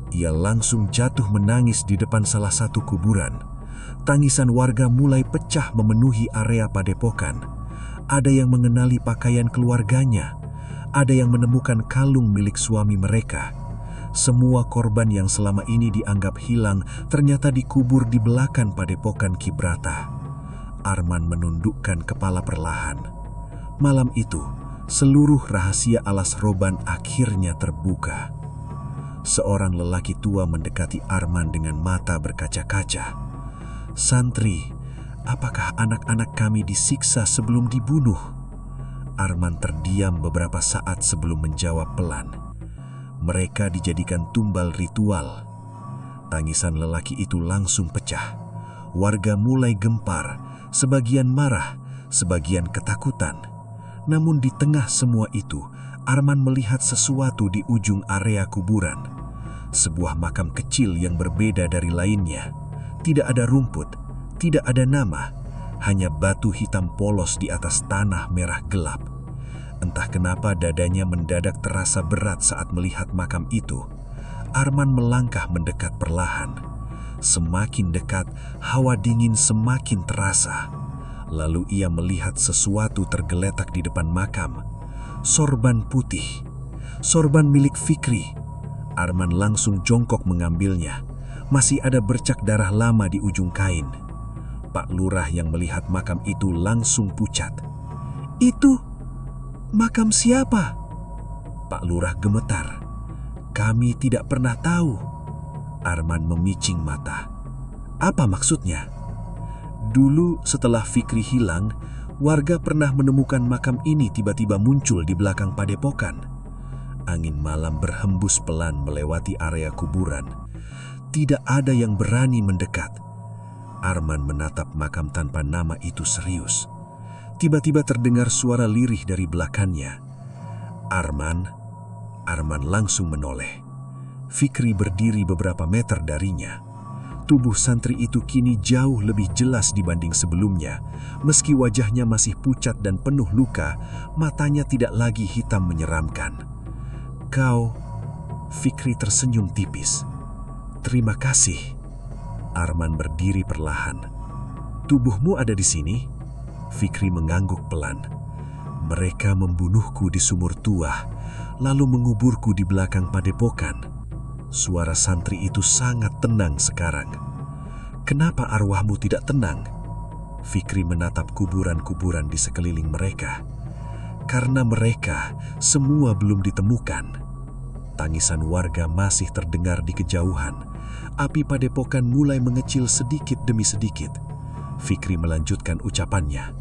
Ia langsung jatuh menangis di depan salah satu kuburan. Tangisan warga mulai pecah memenuhi area padepokan. Ada yang mengenali pakaian keluarganya. Ada yang menemukan kalung milik suami mereka. Semua korban yang selama ini dianggap hilang ternyata dikubur di belakang padepokan Kibrata. Arman menundukkan kepala perlahan. Malam itu, seluruh rahasia Alas Roban akhirnya terbuka. Seorang lelaki tua mendekati Arman dengan mata berkaca-kaca. "Santri, apakah anak-anak kami disiksa sebelum dibunuh?" Arman terdiam beberapa saat sebelum menjawab pelan. "Mereka dijadikan tumbal ritual." Tangisan lelaki itu langsung pecah. Warga mulai gempar, sebagian marah, sebagian ketakutan. Namun di tengah semua itu, Arman melihat sesuatu di ujung area kuburan. Sebuah makam kecil yang berbeda dari lainnya. Tidak ada rumput, tidak ada nama, hanya batu hitam polos di atas tanah merah gelap. Entah kenapa dadanya mendadak terasa berat saat melihat makam itu. Arman melangkah mendekat perlahan. Semakin dekat, hawa dingin semakin terasa. Lalu ia melihat sesuatu tergeletak di depan makam. Sorban putih. Sorban milik Fikri. Arman langsung jongkok mengambilnya. Masih ada bercak darah lama di ujung kain. Pak Lurah yang melihat makam itu langsung pucat. "Itu makam siapa?" Pak Lurah gemetar. "Kami tidak pernah tahu." Arman memicing mata. "Apa maksudnya?" "Dulu setelah Fikri hilang, warga pernah menemukan makam ini tiba-tiba muncul di belakang padepokan." Angin malam berhembus pelan melewati area kuburan. Tidak ada yang berani mendekat. Arman menatap makam tanpa nama itu serius. Tiba-tiba terdengar suara lirih dari belakangnya. Arman langsung menoleh. Fikri berdiri beberapa meter darinya. Tubuh santri itu kini jauh lebih jelas dibanding sebelumnya. Meski wajahnya masih pucat dan penuh luka, matanya tidak lagi hitam menyeramkan. "Kau," Fikri tersenyum tipis. "Terima kasih." Arman berdiri perlahan. "Tubuhmu ada di sini?" Fikri mengangguk pelan. "Mereka membunuhku di sumur tua, lalu menguburku di belakang padepokan." Suara santri itu sangat tenang sekarang. "Kenapa arwahmu tidak tenang?" Fikri menatap kuburan-kuburan di sekeliling mereka. Karena mereka semua belum ditemukan. Tangisan warga masih terdengar di kejauhan. Api padepokan mulai mengecil sedikit demi sedikit. Fikri melanjutkan ucapannya.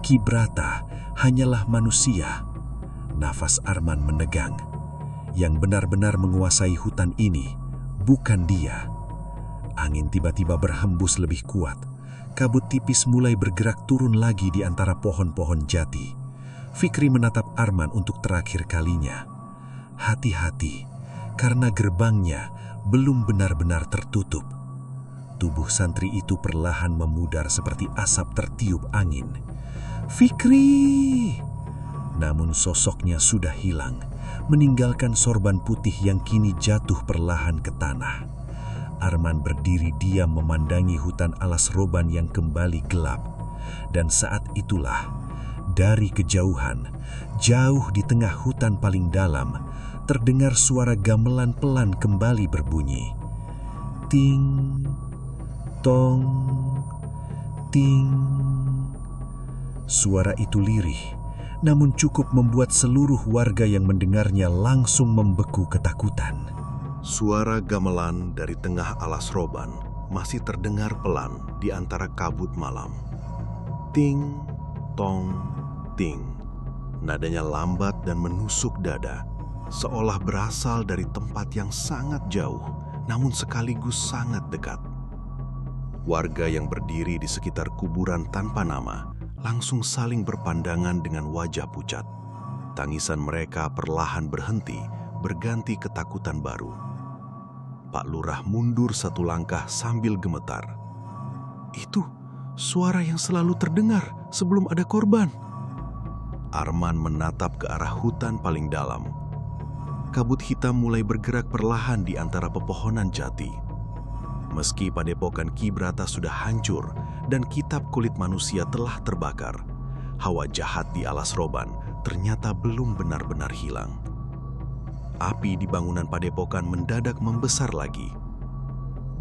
Ki Brata hanyalah manusia. Nafas Arman menegang. Yang benar-benar menguasai hutan ini bukan dia. Angin tiba-tiba berhembus lebih kuat. Kabut tipis mulai bergerak turun lagi di antara pohon-pohon jati. Fikri menatap Arman untuk terakhir kalinya. Hati-hati, karena gerbangnya belum benar-benar tertutup. Tubuh santri itu perlahan memudar seperti asap tertiup angin. Fikri! Namun sosoknya sudah hilang, meninggalkan sorban putih yang kini jatuh perlahan ke tanah. Arman berdiri diam memandangi hutan alas roban yang kembali gelap. Dan saat itulah, dari kejauhan, jauh di tengah hutan paling dalam, terdengar suara gamelan pelan kembali berbunyi. Ting, tong, ting. Suara itu lirih, namun cukup membuat seluruh warga yang mendengarnya langsung membeku ketakutan. Suara gamelan dari tengah alas roban masih terdengar pelan di antara kabut malam. Ting, tong, ting. Nadanya lambat dan menusuk dada, seolah berasal dari tempat yang sangat jauh, namun sekaligus sangat dekat. Warga yang berdiri di sekitar kuburan tanpa nama langsung saling berpandangan dengan wajah pucat. Tangisan mereka perlahan berhenti, berganti ketakutan baru. Pak Lurah mundur satu langkah sambil gemetar. Itu suara yang selalu terdengar sebelum ada korban. Arman menatap ke arah hutan paling dalam. Kabut hitam mulai bergerak perlahan di antara pepohonan jati. Meski padepokan Ki Brata sudah hancur dan kitab kulit manusia telah terbakar, hawa jahat di alas roban ternyata belum benar-benar hilang. Api di bangunan padepokan mendadak membesar lagi.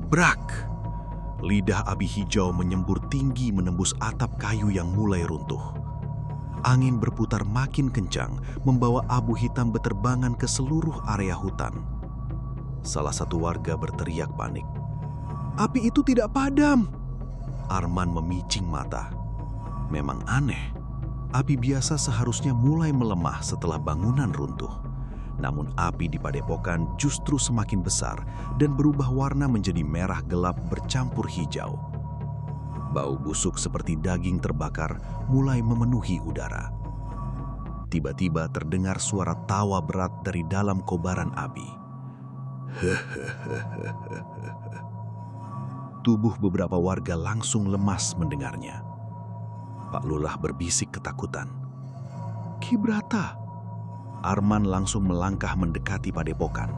Brak! Lidah api hijau menyembur tinggi menembus atap kayu yang mulai runtuh. Angin berputar makin kencang, membawa abu hitam beterbangan ke seluruh area hutan. Salah satu warga berteriak panik. Api itu tidak padam! Arman memicing mata. Memang aneh, api biasa seharusnya mulai melemah setelah bangunan runtuh. Namun api di padepokan justru semakin besar dan berubah warna menjadi merah gelap bercampur hijau. Bau busuk seperti daging terbakar mulai memenuhi udara. Tiba-tiba terdengar suara tawa berat dari dalam kobaran api. Tubuh beberapa warga langsung lemas mendengarnya. Pak Lurah berbisik ketakutan. Ki Brata! Arman langsung melangkah mendekati padepokan.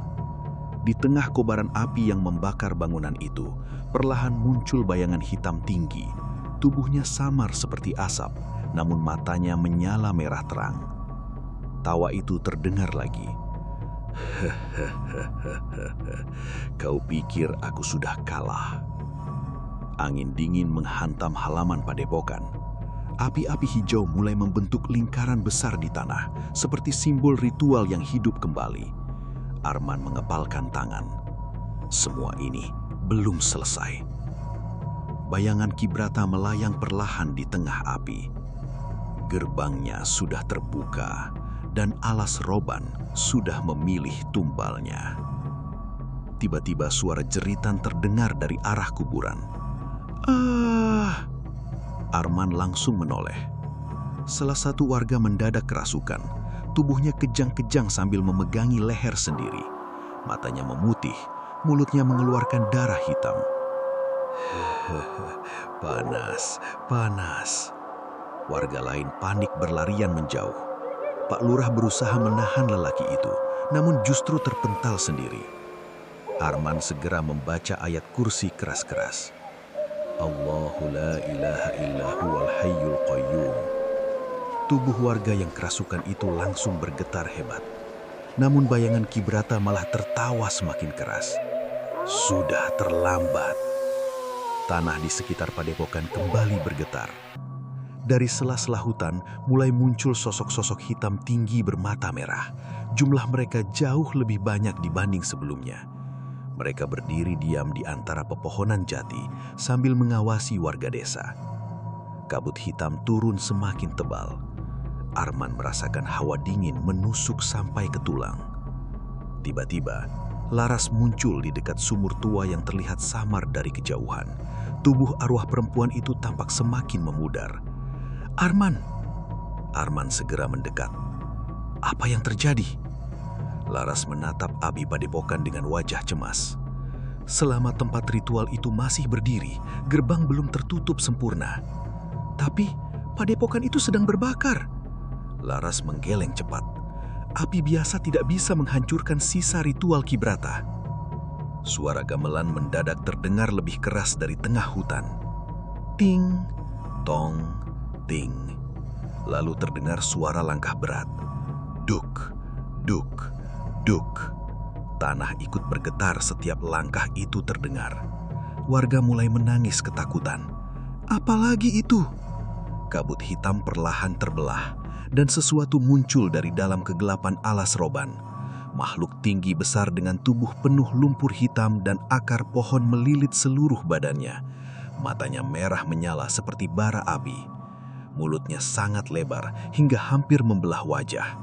Di tengah kobaran api yang membakar bangunan itu, perlahan muncul bayangan hitam tinggi. Tubuhnya samar seperti asap, namun matanya menyala merah terang. Tawa itu terdengar lagi. Kau pikir aku sudah kalah? Angin dingin menghantam halaman padepokan. Api-api hijau mulai membentuk lingkaran besar di tanah, seperti simbol ritual yang hidup kembali. Arman mengepalkan tangan. Semua ini belum selesai. Bayangan Ki Brata melayang perlahan di tengah api. Gerbangnya sudah terbuka, dan alas roban sudah memilih tumbalnya. Tiba-tiba suara jeritan terdengar dari arah kuburan. Arman langsung menoleh. Salah satu warga mendadak kerasukan. Tubuhnya kejang-kejang sambil memegangi leher sendiri. Matanya memutih, mulutnya mengeluarkan darah hitam. Panas, panas. Warga lain panik berlarian menjauh. Pak Lurah berusaha menahan lelaki itu, namun justru terpental sendiri. Arman segera membaca ayat kursi keras-keras. Allahu la ilaha illa huwal hayyul qayyum. Tubuh warga yang kerasukan itu langsung bergetar hebat. Namun bayangan Ki Brata malah tertawa semakin keras. Sudah terlambat. Tanah di sekitar padepokan kembali bergetar. Dari sela-sela hutan mulai muncul sosok-sosok hitam tinggi bermata merah. Jumlah mereka jauh lebih banyak dibanding sebelumnya. Mereka berdiri diam di antara pepohonan jati sambil mengawasi warga desa. Kabut hitam turun semakin tebal. Arman merasakan hawa dingin menusuk sampai ke tulang. Tiba-tiba, Laras muncul di dekat sumur tua yang terlihat samar dari kejauhan. Tubuh arwah perempuan itu tampak semakin memudar. "Arman!" Arman segera mendekat. "Apa yang terjadi?" Laras menatap Abi Padepokan dengan wajah cemas. Selama tempat ritual itu masih berdiri, gerbang belum tertutup sempurna. Tapi padepokan itu sedang berbakar. Laras menggeleng cepat. Api biasa tidak bisa menghancurkan sisa ritual Kibrata. Suara gamelan mendadak terdengar lebih keras dari tengah hutan. Ting, tong, ting. Lalu terdengar suara langkah berat. Duk, duk, duk. Tanah ikut bergetar setiap langkah itu terdengar. Warga mulai menangis ketakutan. Apalagi itu? Kabut hitam perlahan terbelah dan sesuatu muncul dari dalam kegelapan alas roban. Makhluk tinggi besar dengan tubuh penuh lumpur hitam dan akar pohon melilit seluruh badannya. Matanya merah menyala seperti bara api. Mulutnya sangat lebar hingga hampir membelah wajah.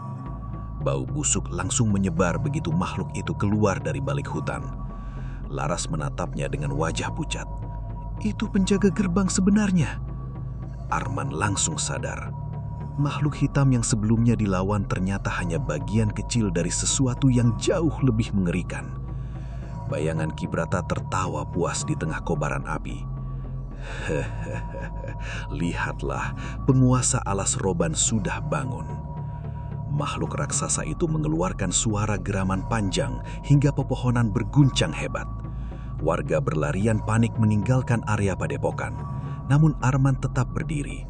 Bau busuk langsung menyebar begitu makhluk itu keluar dari balik hutan. Laras menatapnya dengan wajah pucat. Itu penjaga gerbang sebenarnya. Arman langsung sadar. Makhluk hitam yang sebelumnya dilawan ternyata hanya bagian kecil dari sesuatu yang jauh lebih mengerikan. Bayangan Kibrata tertawa puas di tengah kobaran api. Lihatlah, penguasa alas roban sudah bangun. Makhluk raksasa itu mengeluarkan suara geraman panjang hingga pepohonan berguncang hebat. Warga berlarian panik meninggalkan area padepokan. Namun Arman tetap berdiri.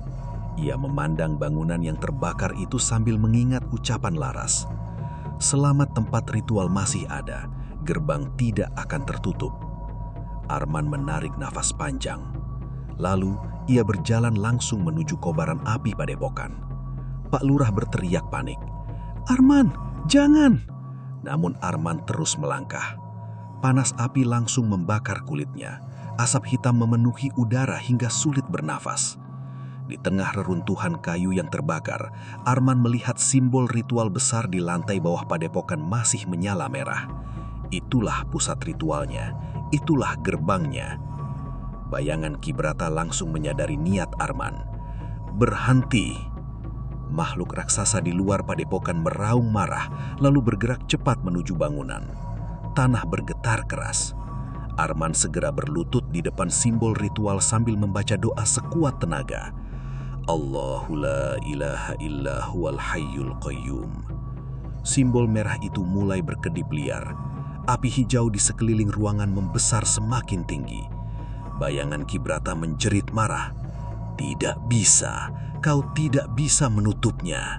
Ia memandang bangunan yang terbakar itu sambil mengingat ucapan Laras. Selama tempat ritual masih ada, gerbang tidak akan tertutup. Arman menarik nafas panjang. Lalu, ia berjalan langsung menuju kobaran api padepokan. Pak Lurah berteriak panik. "Arman, jangan!" Namun Arman terus melangkah. Panas api langsung membakar kulitnya. Asap hitam memenuhi udara hingga sulit bernafas. Di tengah reruntuhan kayu yang terbakar, Arman melihat simbol ritual besar di lantai bawah padepokan masih menyala merah. Itulah pusat ritualnya, itulah gerbangnya. Bayangan Kibrata langsung menyadari niat Arman. "Berhenti!" Makhluk raksasa di luar padepokan meraung marah, lalu bergerak cepat menuju bangunan. Tanah bergetar keras. Arman segera berlutut di depan simbol ritual sambil membaca doa sekuat tenaga. Allahu la ilaha illa huwal hayyul qayyum. Simbol merah itu mulai berkedip liar. Api hijau di sekeliling ruangan membesar semakin tinggi. Bayangan Kibrata menjerit marah. "Tidak bisa, kau tidak bisa menutupnya."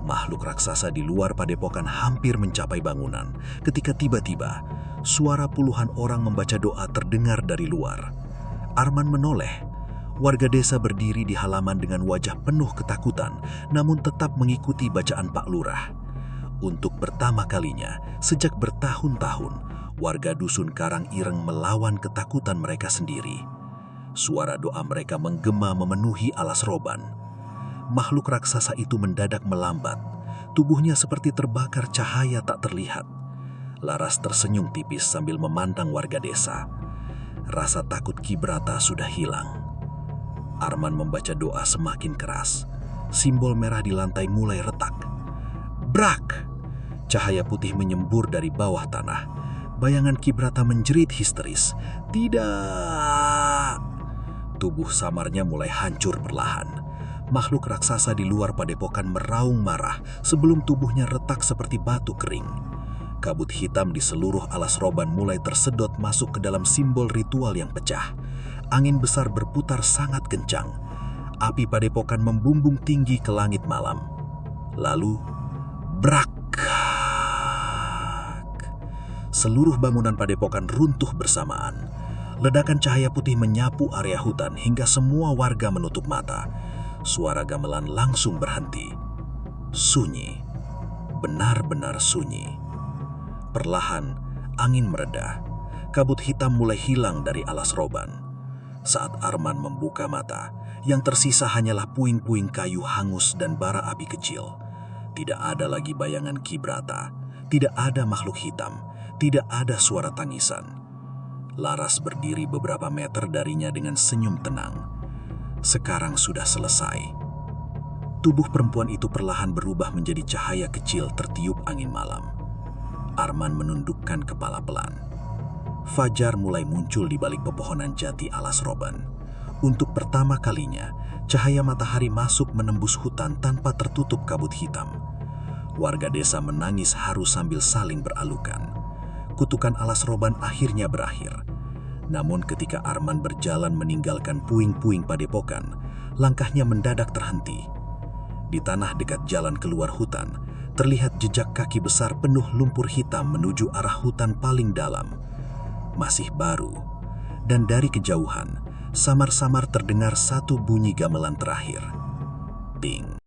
Makhluk raksasa di luar padepokan hampir mencapai bangunan ketika tiba-tiba suara puluhan orang membaca doa terdengar dari luar. Arman menoleh. Warga desa berdiri di halaman dengan wajah penuh ketakutan, namun tetap mengikuti bacaan Pak Lurah. Untuk pertama kalinya, sejak bertahun-tahun, warga dusun Karang Ireng melawan ketakutan mereka sendiri. Suara doa mereka menggema memenuhi alas roban. Makhluk raksasa itu mendadak melambat. Tubuhnya seperti terbakar cahaya tak terlihat. Laras tersenyum tipis sambil memandang warga desa. Rasa takut Kibrata sudah hilang. Arman membaca doa semakin keras. Simbol merah di lantai mulai retak. Brak! Cahaya putih menyembur dari bawah tanah. Bayangan Kibrata menjerit histeris. "Tidak!" Tubuh samarnya mulai hancur perlahan. Makhluk raksasa di luar padepokan meraung marah sebelum tubuhnya retak seperti batu kering. Kabut hitam di seluruh alas roban mulai tersedot masuk ke dalam simbol ritual yang pecah. Angin besar berputar sangat kencang. Api padepokan membumbung tinggi ke langit malam. Lalu, brak! Seluruh bangunan padepokan runtuh bersamaan. Ledakan cahaya putih menyapu area hutan hingga semua warga menutup mata. Suara gamelan langsung berhenti. Sunyi, benar-benar sunyi. Perlahan, angin mereda. Kabut hitam mulai hilang dari alas roban. Saat Arman membuka mata, yang tersisa hanyalah puing-puing kayu hangus dan bara api kecil. Tidak ada lagi bayangan Kibrata, tidak ada makhluk hitam, tidak ada suara tangisan. Laras berdiri beberapa meter darinya dengan senyum tenang. Sekarang sudah selesai. Tubuh perempuan itu perlahan berubah menjadi cahaya kecil tertiup angin malam. Arman menundukkan kepala pelan. Fajar mulai muncul di balik pepohonan jati alas roban. Untuk pertama kalinya, cahaya matahari masuk menembus hutan tanpa tertutup kabut hitam. Warga desa menangis haru sambil saling beralukan. Kutukan alas roban akhirnya berakhir. Namun ketika Arman berjalan meninggalkan puing-puing padepokan, langkahnya mendadak terhenti. Di tanah dekat jalan keluar hutan, terlihat jejak kaki besar penuh lumpur hitam menuju arah hutan paling dalam. Masih baru, dan dari kejauhan, samar-samar terdengar satu bunyi gamelan terakhir. Ting.